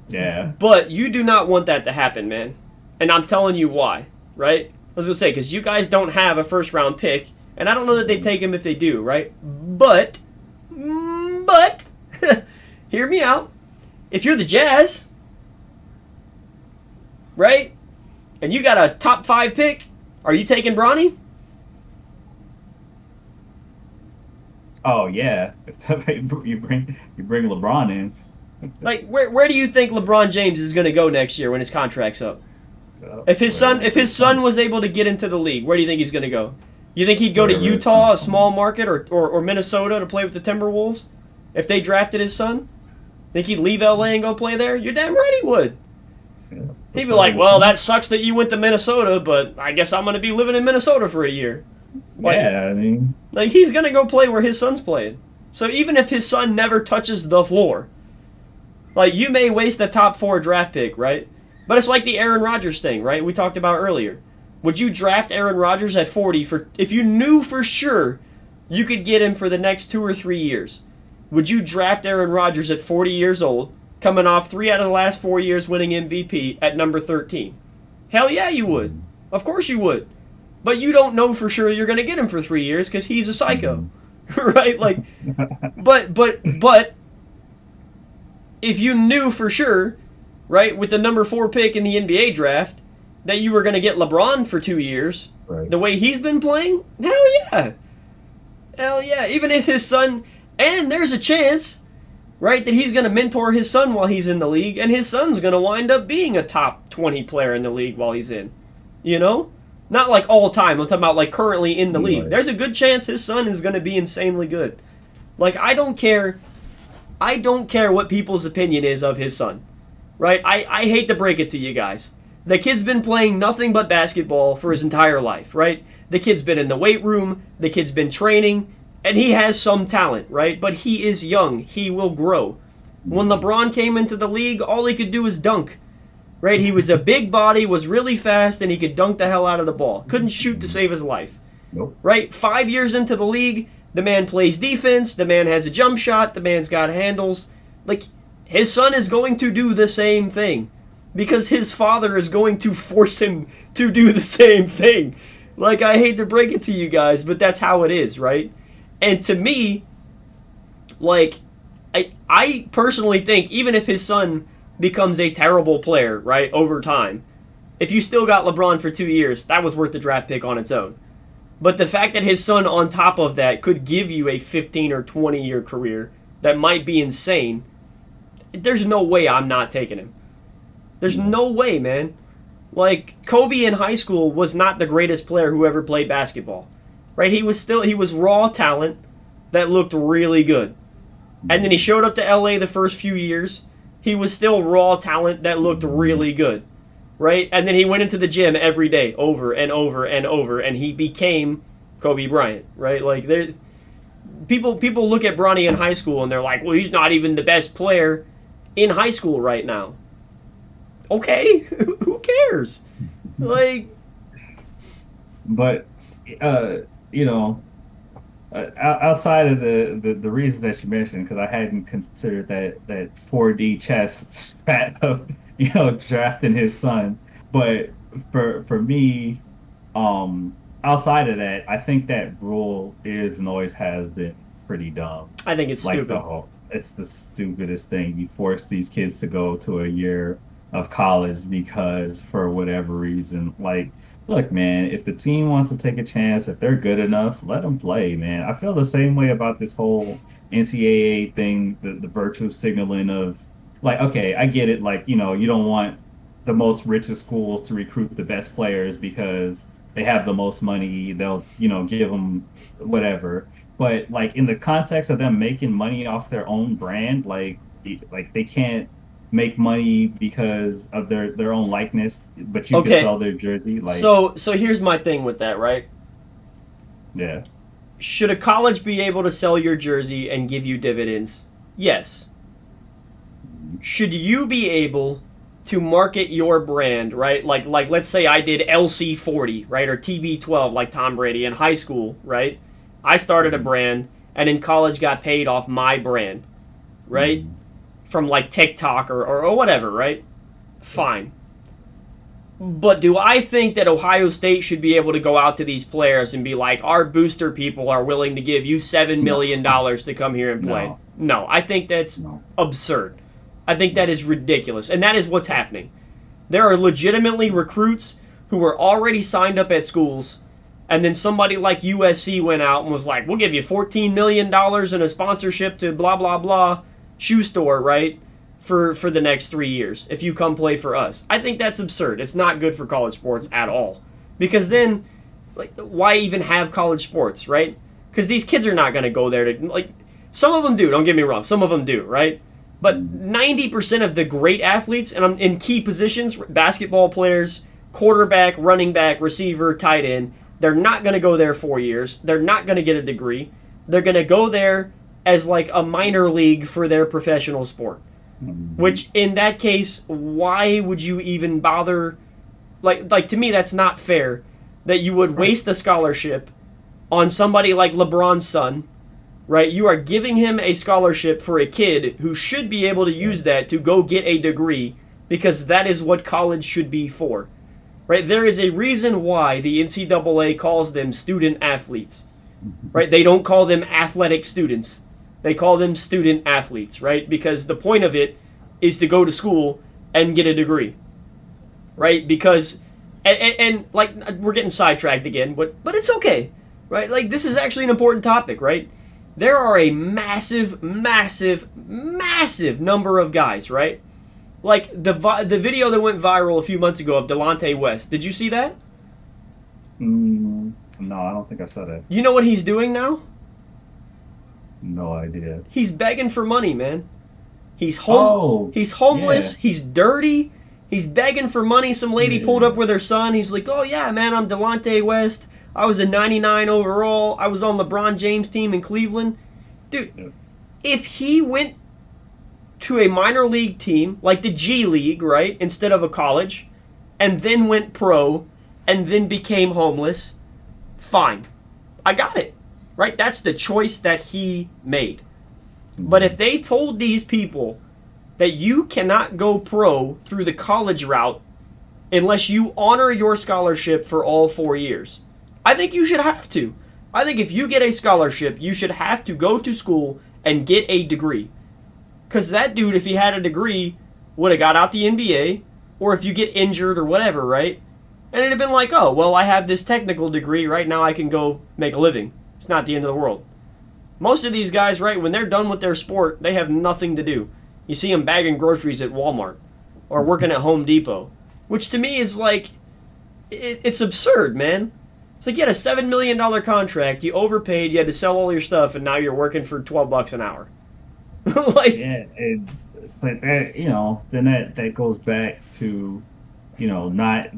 Yeah. But you do not want that to happen, man. And I'm telling you why, right? I was going to say, because you guys don't have a first-round pick, and I don't know that they'd take him if they do, right? But, hear me out. If you're the Jazz, right, and you got a top 5 pick, are you taking Bronny? Oh yeah, you bring LeBron in. Like where do you think LeBron James is going to go next year when his contract's up? If his son was able to get into the league, where do you think he's going to go? You think he'd go to Utah, a small market, or Minnesota to play with the Timberwolves? If they drafted his son, think he'd leave LA and go play there? You're damn right he would. Yeah, he'd be like, well, that sucks that you went to Minnesota, but I guess I'm going to be living in Minnesota for a year. Like, yeah, I mean, like he's going to go play where his son's playing. So even if his son never touches the floor, like you may waste a top 4 draft pick, right? But it's like the Aaron Rodgers thing, right? We talked about earlier. Would you draft Aaron Rodgers at 40 if you knew for sure you could get him for the next 2 or 3 years? Would you draft Aaron Rodgers at 40 years old, coming off 3 out of the last 4 years winning MVP at number 13? Hell yeah, you would. Of course you would. But you don't know for sure you're going to get him for 3 years because he's a psycho, right? Like, but if you knew for sure, right, with the number 4 pick in the NBA draft, that you were going to get LeBron for 2 years, right, the way he's been playing, hell yeah. Hell yeah. Even if his son, and there's a chance, right? That he's going to mentor his son while he's in the league, and his son's going to wind up being a top 20 player in the league while he's in. You know? Not like all time. I'm talking about like currently in the league. There's a good chance his son is going to be insanely good. Like, I don't care what people's opinion is of his son. Right? I hate to break it to you guys. The kid's been playing nothing but basketball for his entire life, right? The kid's been in the weight room, the kid's been training, and he has some talent, right? But he is young. He will grow. When LeBron came into the league, all he could do was dunk. Right? He was a big body, was really fast, and he could dunk the hell out of the ball. Couldn't shoot to save his life. Nope. Right? 5 years into the league, the man plays defense, the man has a jump shot, the man's got handles. Like, his son is going to do the same thing. Because his father is going to force him to do the same thing. Like, I hate to break it to you guys, but that's how it is, right? And to me, like, I personally think, even if his son becomes a terrible player, right, over time, if you still got LeBron for 2 years, that was worth the draft pick on its own. But the fact that his son, on top of that, could give you a 15 or 20-year career that might be insane, there's no way I'm not taking him. There's no way, man. Like, Kobe in high school was not the greatest player who ever played basketball. Right? He was raw talent that looked really good. And then he showed up to LA the first few years. He was still raw talent that looked really good. Right? And then he went into the gym every day, over and over and over, and he became Kobe Bryant. Right? Like, people look at Bronny in high school and they're like, well, he's not even the best player in high school right now. Okay, who cares? Like, but you know, outside of the reasons that you mentioned, because I hadn't considered that 4D chess strat of drafting his son. But for me, outside of that, I think that rule is and always has been pretty dumb. I think it's like stupid. It's the stupidest thing. You force these kids to go to a year of college because for whatever reason, like, look, man, if the team wants to take a chance, if they're good enough, let them play, man. I feel the same way about this whole NCAA thing, the virtue signaling of, like, okay, I get it, like, you don't want the most richest schools to recruit the best players because they have the most money, they'll, give them whatever. But, like, in the context of them making money off their own brand, like they can't make money because of their own likeness, but you can sell their jersey. Like, so here's my thing with that, right? Yeah. Should a college be able to sell your jersey and give you dividends? Yes. Should you be able to market your brand, right? Like let's say I did LC40, right, or TB12 like Tom Brady in high school, right? I started a brand and in college got paid off my brand, right? From like TikTok or whatever, right? Fine. But do I think that Ohio State should be able to go out to these players and be like, our booster people are willing to give you $7 million to come here and play? No, I think that's absurd. I think that is ridiculous. And that is what's happening. There are legitimately recruits who are already signed up at schools, and then somebody like USC went out and was like, we'll give you $14 million in a sponsorship to blah, blah, blah shoe store, right, for the next 3 years if you come play for us. I think that's absurd. It's not good for college sports at all. Because then, like, why even have college sports, right? Because these kids are not going to go there to, like, some of them do, don't get me wrong. Some of them do, right? But 90% of the great athletes, and I'm in key positions, basketball players, quarterback, running back, receiver, tight end, they're not going to go there 4 years. They're not going to get a degree. They're going to go there as like a minor league for their professional sport. Which, in that case, why would you even bother? Like to me, that's not fair that you would waste a scholarship on somebody like LeBron's son, right? You are giving him a scholarship for a kid who should be able to use that to go get a degree because that is what college should be for, right? There is a reason why the NCAA calls them student athletes, right? They don't call them athletic students. They call them student athletes, right? Because the point of it is to go to school and get a degree, right? Because, and like, we're getting sidetracked again, but it's okay, right? Like, this is actually an important topic, right? there are a massive, massive, massive number of guys, right? Like the video that went viral a few months ago of Delonte West. Did you see that? No, I don't think I saw that. You know what he's doing now? No idea. He's begging for money, man. He's He's homeless. Yeah. He's dirty. He's begging for money. Some lady pulled up with her son. He's like, "Oh yeah, man, I'm Delonte West. I was a 99 overall. I was on LeBron James' team in Cleveland." Dude, Yeah. if he went to a minor league team like the G League, right, instead of a college, and then went pro, and then became homeless, fine. I got it. Right? That's the choice that he made. But if they told these people that you cannot go pro through the college route unless you honor your scholarship for all 4 years, I think you should have to. I think if you get a scholarship, you should have to go to school and get a degree. Because that dude, if he had a degree, would have got out the NBA, or if you get injured or whatever, right? And it'd have been like, oh, well, I have this technical degree, right now I can go make a living. It's not the end of the world. Most of these guys, right, when they're done with their sport, they have nothing to do. You see them bagging groceries at Walmart or working at Home Depot, which to me is like, it's absurd, man. It's like you had a $7 million contract, you overpaid, you had to sell all your stuff, and now you're working for $12 an hour. Like, Yeah, but that, then that goes back to, not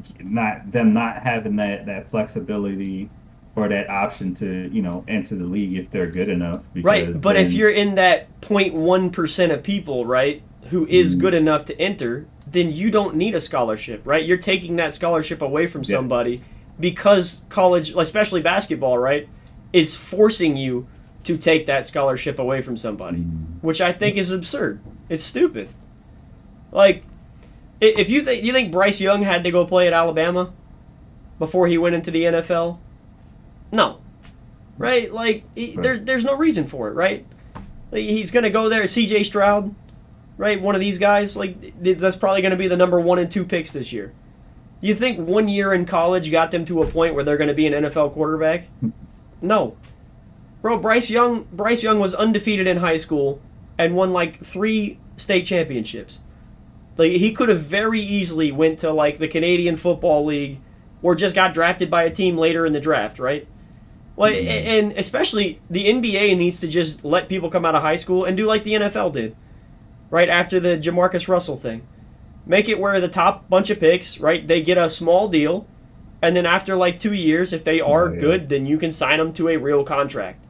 them not having that flexibility or that option to, enter the league if they're good enough. Right, but if you're in that 0.1% of people, right, who is good enough to enter, then you don't need a scholarship, right? You're taking that scholarship away from somebody because college, especially basketball, right, is forcing you to take that scholarship away from somebody, which I think is absurd. It's stupid. Like, if you think Bryce Young had to go play at Alabama before he went into the NFL? No. Right? Like, there's no reason for it, right? Like, he's going to go there. C.J. Stroud, right? One of these guys, like, that's probably going to be the number 1 and 2 picks this year. You think 1 year in college got them to a point where they're going to be an NFL quarterback? No. Bro, Bryce Young was undefeated in high school and won like 3 state championships. Like, he could have very easily went to like the Canadian Football League or just got drafted by a team later in the draft, right? Like, and especially the NBA needs to just let people come out of high school and do like the NFL did, right after the Jamarcus Russell thing. Make it where the top bunch of picks, right, they get a small deal, and then after like 2 years, if they are good, then you can sign them to a real contract.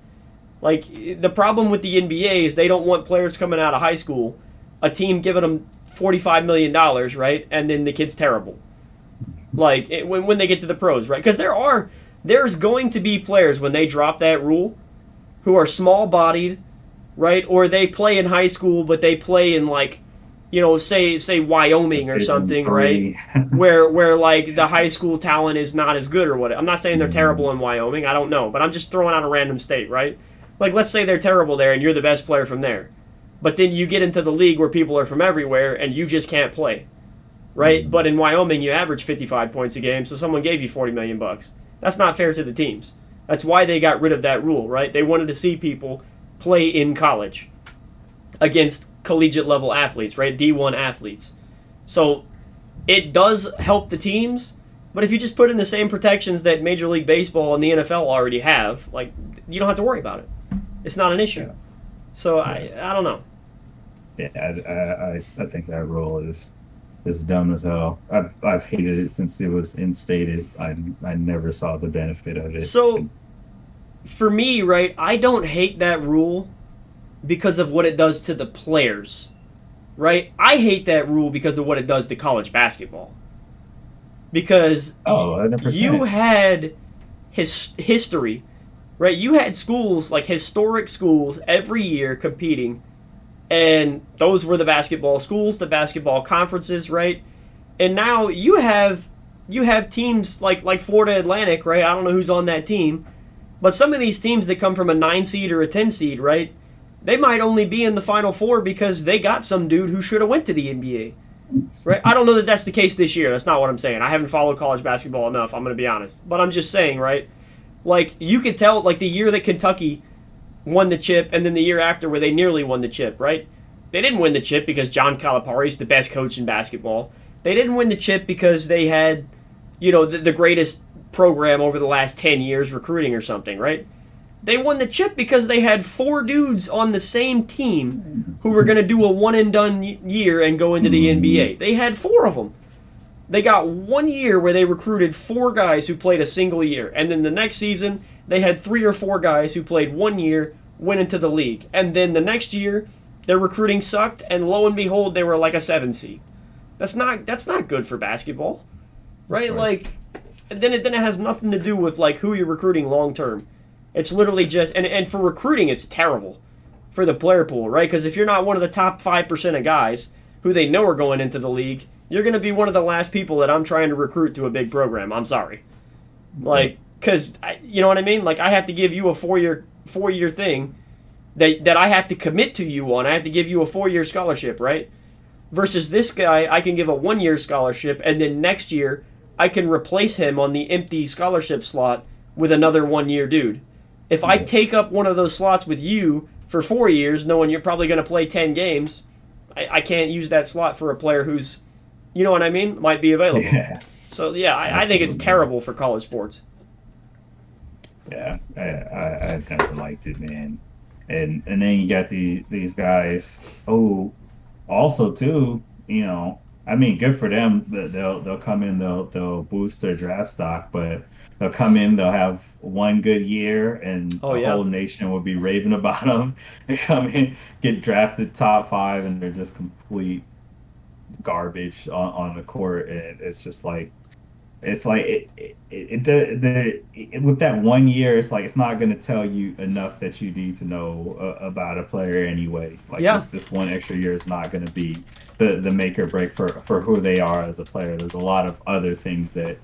Like, the problem with the NBA is they don't want players coming out of high school, a team giving them $45 million, right, and then the kid's terrible. Like, when they get to the pros, right? Because there's going to be players when they drop that rule who are small-bodied, right? Or they play in high school, but they play in like, say Wyoming or something, right? where like the high school talent is not as good or what. I'm not saying they're terrible in Wyoming. I don't know, but I'm just throwing out a random state, right? Like, let's say they're terrible there and you're the best player from there. But then you get into the league where people are from everywhere and you just can't play, right? But in Wyoming, you average 55 points a game, so someone gave you $40 million. That's not fair to the teams. That's why they got rid of that rule, right? They wanted to see people play in college against collegiate level athletes, right? D1 athletes. So it does help the teams, but if you just put in the same protections that Major League Baseball and the NFL already have, like, you don't have to worry about it. It's not an issue. Yeah. So I don't know. Yeah, I think that rule is dumb as hell. I've hated it since it was instated. I never saw the benefit of it. So for me, right, I don't hate that rule because of what it does to the players, right? I hate that rule because of what it does to college basketball. Because 100%. you had history, right? You had schools, like historic schools, every year competing, and those were the basketball schools, the basketball conferences, right? And now you have teams like Florida Atlantic, right? I don't know who's on that team, but some of these teams that come from a 9 seed or a 10 seed, right? They might only be in the Final Four because they got some dude who should have went to the NBA, right? I don't know that that's the case this year. That's not what I'm saying. I haven't followed college basketball enough, I'm going to be honest. But I'm just saying, right? Like, you could tell, like, the year that Kentucky won the chip, and then the year after where they nearly won the chip, right? They didn't win the chip because John Calipari is the best coach in basketball. They didn't win the chip because they had, the greatest program over the last 10 years recruiting or something, right? They won the chip because they had 4 dudes on the same team who were going to do a one-and-done year and go into the NBA. They had 4 of them. They got 1 year where they recruited 4 guys who played a single year. And then the next season, they had 3 or 4 guys who played 1 year, went into the league. And then the next year, their recruiting sucked, and lo and behold, they were like a 7 seed. That's not good for basketball, right? Like, then it has nothing to do with like who you're recruiting long term. It's literally just and for recruiting, it's terrible for the player pool, right? Because if you're not one of the top 5% of guys who they know are going into the league, you're going to be one of the last people that I'm trying to recruit to a big program. I'm sorry, like, because you know what I mean. Like, I have to give you a 4-year thing that I have to commit to you on. I have to give you a 4-year scholarship, right? Versus this guy, I can give a 1-year scholarship, and then next year I can replace him on the empty scholarship slot with another 1-year dude. If I take up one of those slots with you for 4 years, knowing you're probably going to play 10 games, I can't use that slot for a player who's, you know what I mean, might be available. Yeah. So, yeah, I think it's terrible for college sports. Yeah, I never liked it, man. And then you got these guys. Oh, also too, I mean, good for them. They'll come in, they'll boost their draft stock, but they'll come in, they'll have one good year, and the whole nation will be raving about them. They come in, get drafted top 5, and they're just complete garbage on the court, and it's just like. It's like with that 1 year, it's like it's not going to tell you enough that you need to know about a player anyway. Like this 1 extra year is not going to be the make or break for who they are as a player. There's a lot of other things that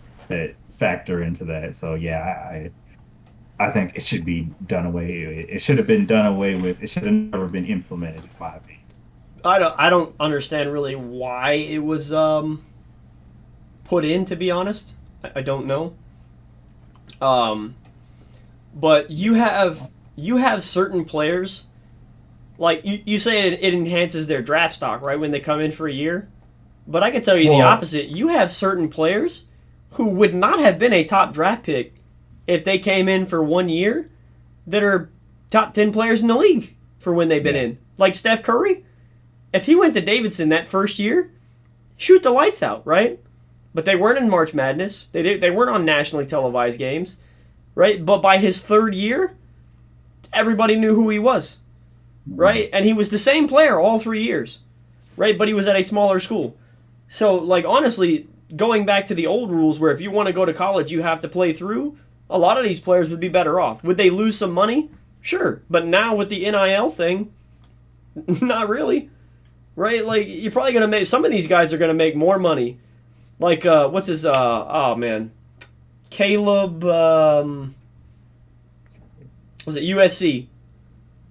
factor into that. So yeah, I think it should be done away. It should have been done away with. It should have never been implemented, in my opinion. I don't understand really why it was put in, to be honest. I don't know. But you have certain players, like you say it enhances their draft stock, right, when they come in for a year. But I can tell you the opposite. You have certain players who would not have been a top draft pick if they came in for 1 year that are top 10 players in the league for when they've been in. Like Steph Curry. If he went to Davidson that first year, shoot the lights out, right? But they weren't in March Madness. They weren't on nationally televised games, right? But by his 3rd year, everybody knew who he was, right? And he was the same player all 3 years, right? But he was at a smaller school. So, like, honestly, going back to the old rules where if you want to go to college, you have to play through, a lot of these players would be better off. Would they lose some money? Sure. But now with the NIL thing, not really, right? Like, you're probably going to make, some of these guys are going to make more money. Like, what's his, Caleb, was it USC?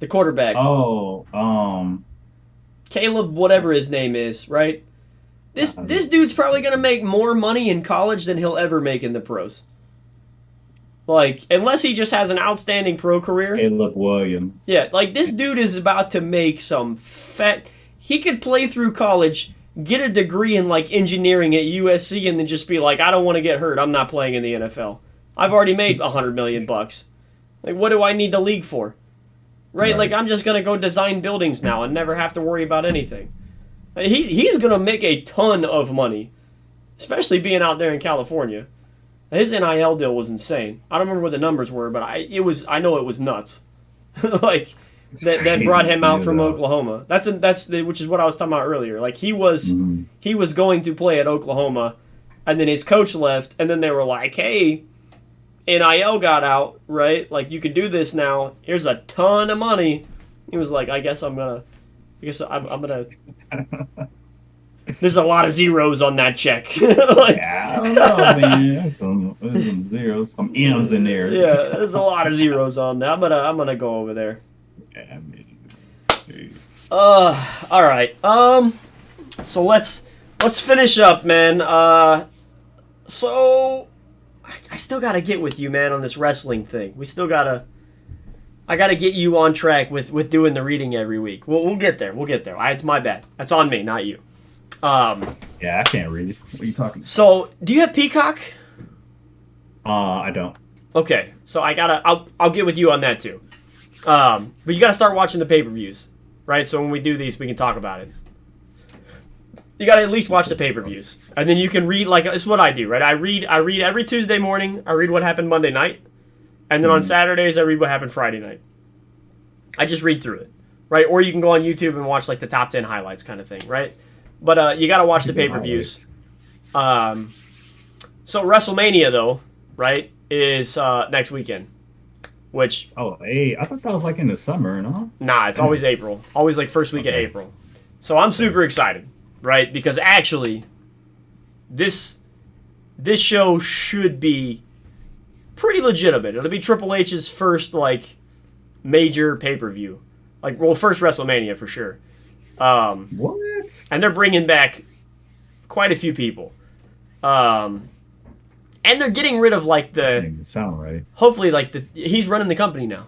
The quarterback. Caleb, whatever his name is, right? This dude's probably going to make more money in college than he'll ever make in the pros. Like, unless he just has an outstanding pro career. Caleb Williams. Yeah, like, this dude is about to make some fat... He could play through college... get a degree in like engineering at USC and then just be like, I don't want to get hurt. I'm not playing in the NFL. I've already made $100 million. Like, what do I need the league for? Right? Like, I'm just going to go design buildings now and never have to worry about anything. He's going to make a ton of money, especially being out there in California. His NIL deal was insane. I don't remember what the numbers were, but I know it was nuts. Like, that brought him out from Oklahoma. That's which is what I was talking about earlier. Like, he was going to play at Oklahoma, and then his coach left, and then they were like, "Hey, NIL got out, right? Like, you could do this now. Here's a ton of money." He was like, "I guess I'm gonna." There's a lot of zeros on that check. Like, yeah, I don't know, man. There's some zeros, some M's in there. Yeah, there's a lot of zeros on that. I'm gonna go over there. All right. So let's finish up, man. So I still gotta get with you, man, on this wrestling thing. We still gotta. I got to get you on track with doing the reading every week. We'll get there. We'll get there. It's my bad. That's on me, not you. Yeah, I can't read. What are you talking about? So, do you have Peacock? I don't. Okay, so I'll get with you on that too. But you gotta start watching the pay-per-views, right? So when we do these, we can talk about it. You gotta at least watch the pay-per-views, and then you can read. Like, it's what I do, right? I read every Tuesday morning. I read what happened Monday night, and then on Saturdays I read what happened Friday night. I just read through it, right? Or you can go on YouTube and watch like the top 10 highlights kind of thing, right? But you gotta watch the pay-per-views. So WrestleMania though, right, is next weekend. Which hey, I thought that was like in the summer, no? Nah, it's always April. Always like first week of April. So I'm super excited, right? Because actually, this show should be pretty legitimate. It'll be Triple H's first like major pay-per-view. Like, well, first WrestleMania for sure. What? And they're bringing back quite a few people. And they're getting rid of like That doesn't even sound right. hopefully like he's running the company now.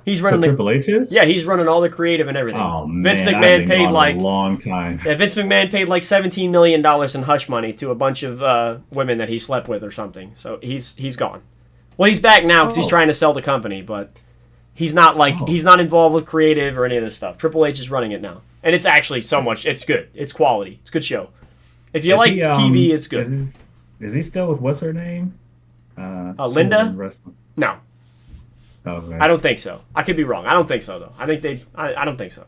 He's running Triple H is? Yeah, he's running all the creative and everything. Oh man, Vince I've McMahon been paid gone like a long time. Yeah, Vince McMahon paid like $17 million in hush money to a bunch of women that he slept with or something. So he's gone. Well, he's back now because he's trying to sell the company, but he's not he's not involved with creative or any of this stuff. Triple H is running it now, and it's actually so much. It's good. It's quality. It's a good show. If you like TV, it's good. Is he still with what's her name? Linda? No. Okay. I don't think so. I could be wrong. I don't think so though. I don't think so.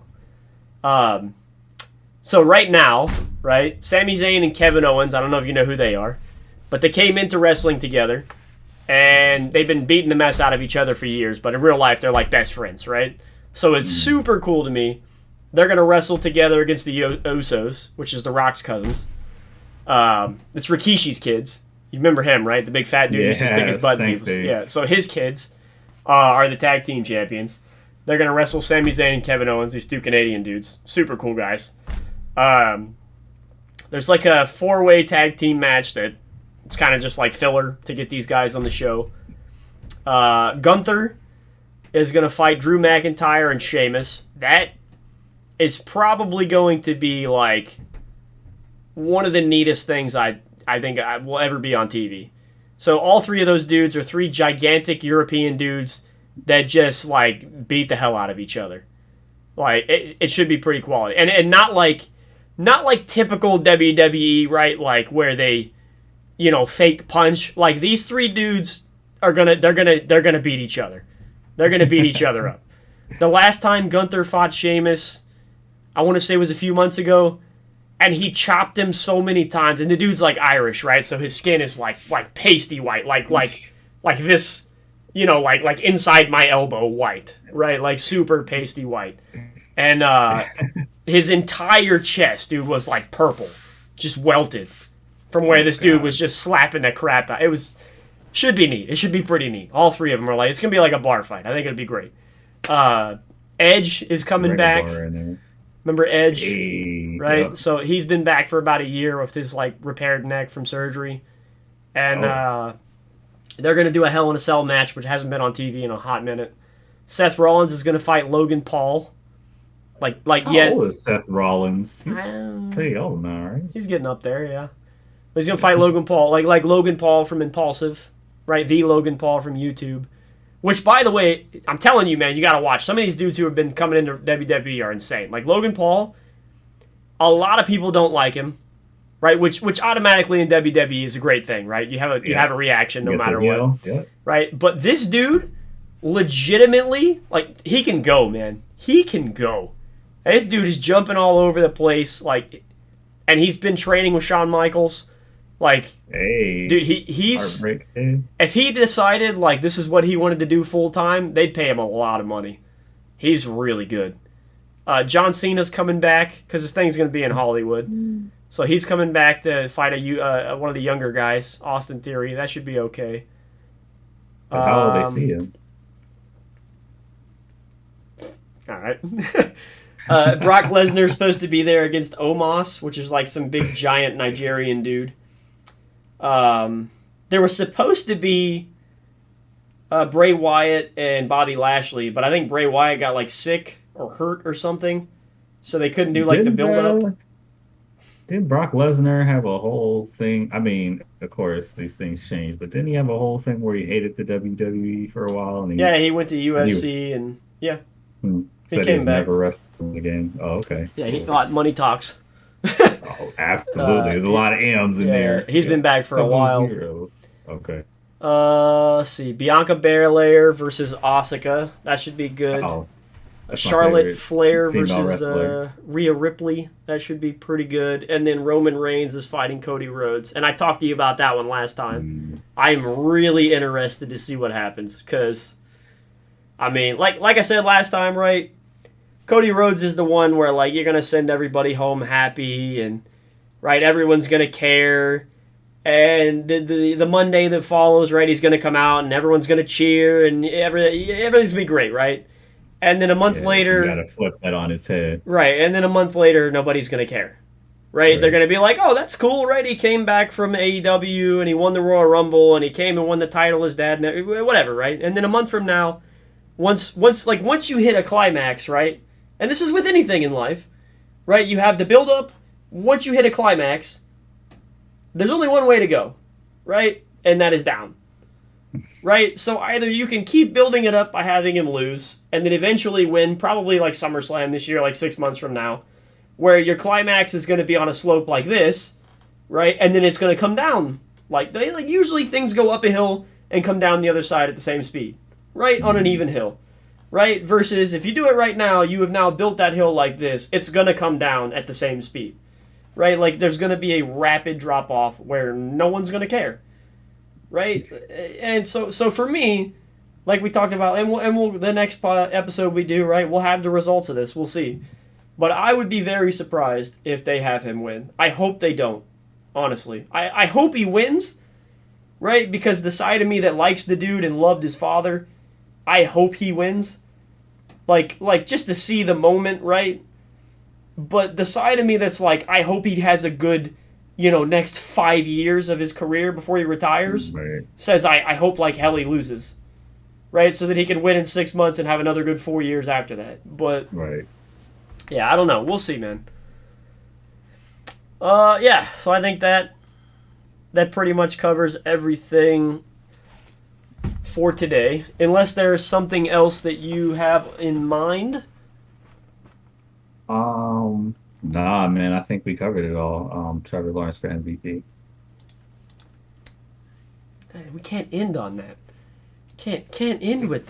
So right now, right, Sami Zayn and Kevin Owens, I don't know if you know who they are, but they came into wrestling together, and they've been beating the mess out of each other for years, but in real life, they're like best friends, right? So it's super cool to me. They're going to wrestle together against the Usos, which is The Rock's cousins. It's Rikishi's kids. You remember him, right? The big fat dude who used to stick his butt in people. Yeah, so his kids are the tag team champions. They're going to wrestle Sami Zayn and Kevin Owens, these two Canadian dudes. Super cool guys. There's like a 4-way tag team match that it's kind of just like filler to get these guys on the show. Gunther is going to fight Drew McIntyre and Sheamus. That is probably going to be like one of the neatest things I think I will ever be on TV. So all three of those dudes are three gigantic European dudes that just like beat the hell out of each other. Like it should be pretty quality, and not like typical WWE, right? Like where they, fake punch. Like these three dudes they're gonna beat each other. They're gonna beat each other up. The last time Gunther fought Sheamus, I want to say was a few months ago, and he chopped him so many times. And the dude's like Irish, right? So his skin is like pasty white, like this, like inside my elbow white, right? Like super pasty white. And his entire chest, dude, was like purple, just welted from where this dude was just slapping the crap out. Should be neat. It should be pretty neat. All three of them are like, it's going to be like a bar fight. I think it'd be great. Edge is coming back. Remember Edge? Right? Yep. So he's been back for about a year with his like repaired neck from surgery. And they're going to do a Hell in a Cell match, which hasn't been on TV in a hot minute. Seth Rollins is going to fight Logan Paul. How old is Seth Rollins? He's pretty old now, right? He's getting up there, yeah. But he's going to fight Logan Paul, like Logan Paul from Impulsive, right? The Logan Paul from YouTube. Which, by the way, I'm telling you, man, you got to watch. Some of these dudes who have been coming into WWE are insane. Like Logan Paul, a lot of people don't like him, right? Which automatically in WWE is a great thing, right? You have a reaction no matter what, right? But this dude, legitimately, like he can go, man. He can go. This dude is jumping all over the place, like, and he's been training with Shawn Michaels. Like, hey, dude, he's if he decided like this is what he wanted to do full time, they'd pay him a lot of money. He's really good. John Cena's coming back because this thing's going to be in Hollywood, so he's coming back to fight one of the younger guys, Austin Theory. That should be okay. How will they see him? All right. Brock Lesnar's supposed to be there against Omos, which is like some big giant Nigerian dude. There was supposed to be Bray Wyatt and Bobby Lashley, but I think Bray Wyatt got like sick or hurt or something, so they couldn't do like the Didn't build up. didn't Brock Lesnar have a whole thing? I mean, of course, these things change, but didn't he have a whole thing where he hated the WWE for a while and Yeah, he went to he UFC and yeah, he said he came was back. never wrestling again? Oh, okay, Yeah, he cool. thought money talks. Oh, absolutely. There's a lot of M's in Yeah, there. he's been back for a Couple of while. zeros. Okay. Let's see, Bianca Belair versus Asuka. That should be good. Oh, that's my Charlotte favorite Flair female versus wrestler. Rhea Ripley. That should be pretty good. And then Roman Reigns is fighting Cody Rhodes. And I talked to you about that one last time. I'm really interested to see what happens because, I mean, like I said last time, right? Cody Rhodes is the one where like you're gonna send everybody home happy and right everyone's gonna care. And the Monday that follows, right, he's gonna come out and everyone's gonna cheer and everything's gonna be great, right? And then a month Yeah, you later, gotta flip that on its head. right? And then a month later, nobody's gonna care, right? They're Right. gonna be like, "Oh, that's cool, right? He came back from AEW and he won the Royal Rumble and he came and won the title as dad, and whatever, right?" And then a month from now, once you hit a climax, right? And this is with anything in life, right? You have the build up. Once you hit a climax, there's only one way to go, right? And that is down. Right? So either you can keep building it up by having him lose, and then eventually win, probably like SummerSlam this year, like 6 months from now, where your climax is going to be on a slope like this, right? And then it's going to come down. Like usually things go up a hill and come down the other side at the same speed, right? On an even hill, right? Versus if you do it right now, you have now built that hill like this, it's going to come down at the same speed, right? Like there's going to be a rapid drop off where no one's going to care. Right, and so for me, like we talked about, and we'll the next episode we do, right, we'll have the results of this. We'll see, but I would be very surprised if they have him win. I hope they don't. Honestly, I hope he wins, right? Because the side of me that likes the dude and loved his father, I hope he wins. Like just to see the moment, right? But the side of me that's like, I hope he has a good, next 5 years of his career before he retires, Right. says I hope like hell he loses, right? So that he can win in 6 months and have another good 4 years after that. But Right. yeah, I don't know. We'll see, man. Yeah. So I think that pretty much covers everything for today, unless there's something else that you have in mind. Nah, man, I think we covered it all. Trevor Lawrence for MVP. We can't end on that. Can't end with that.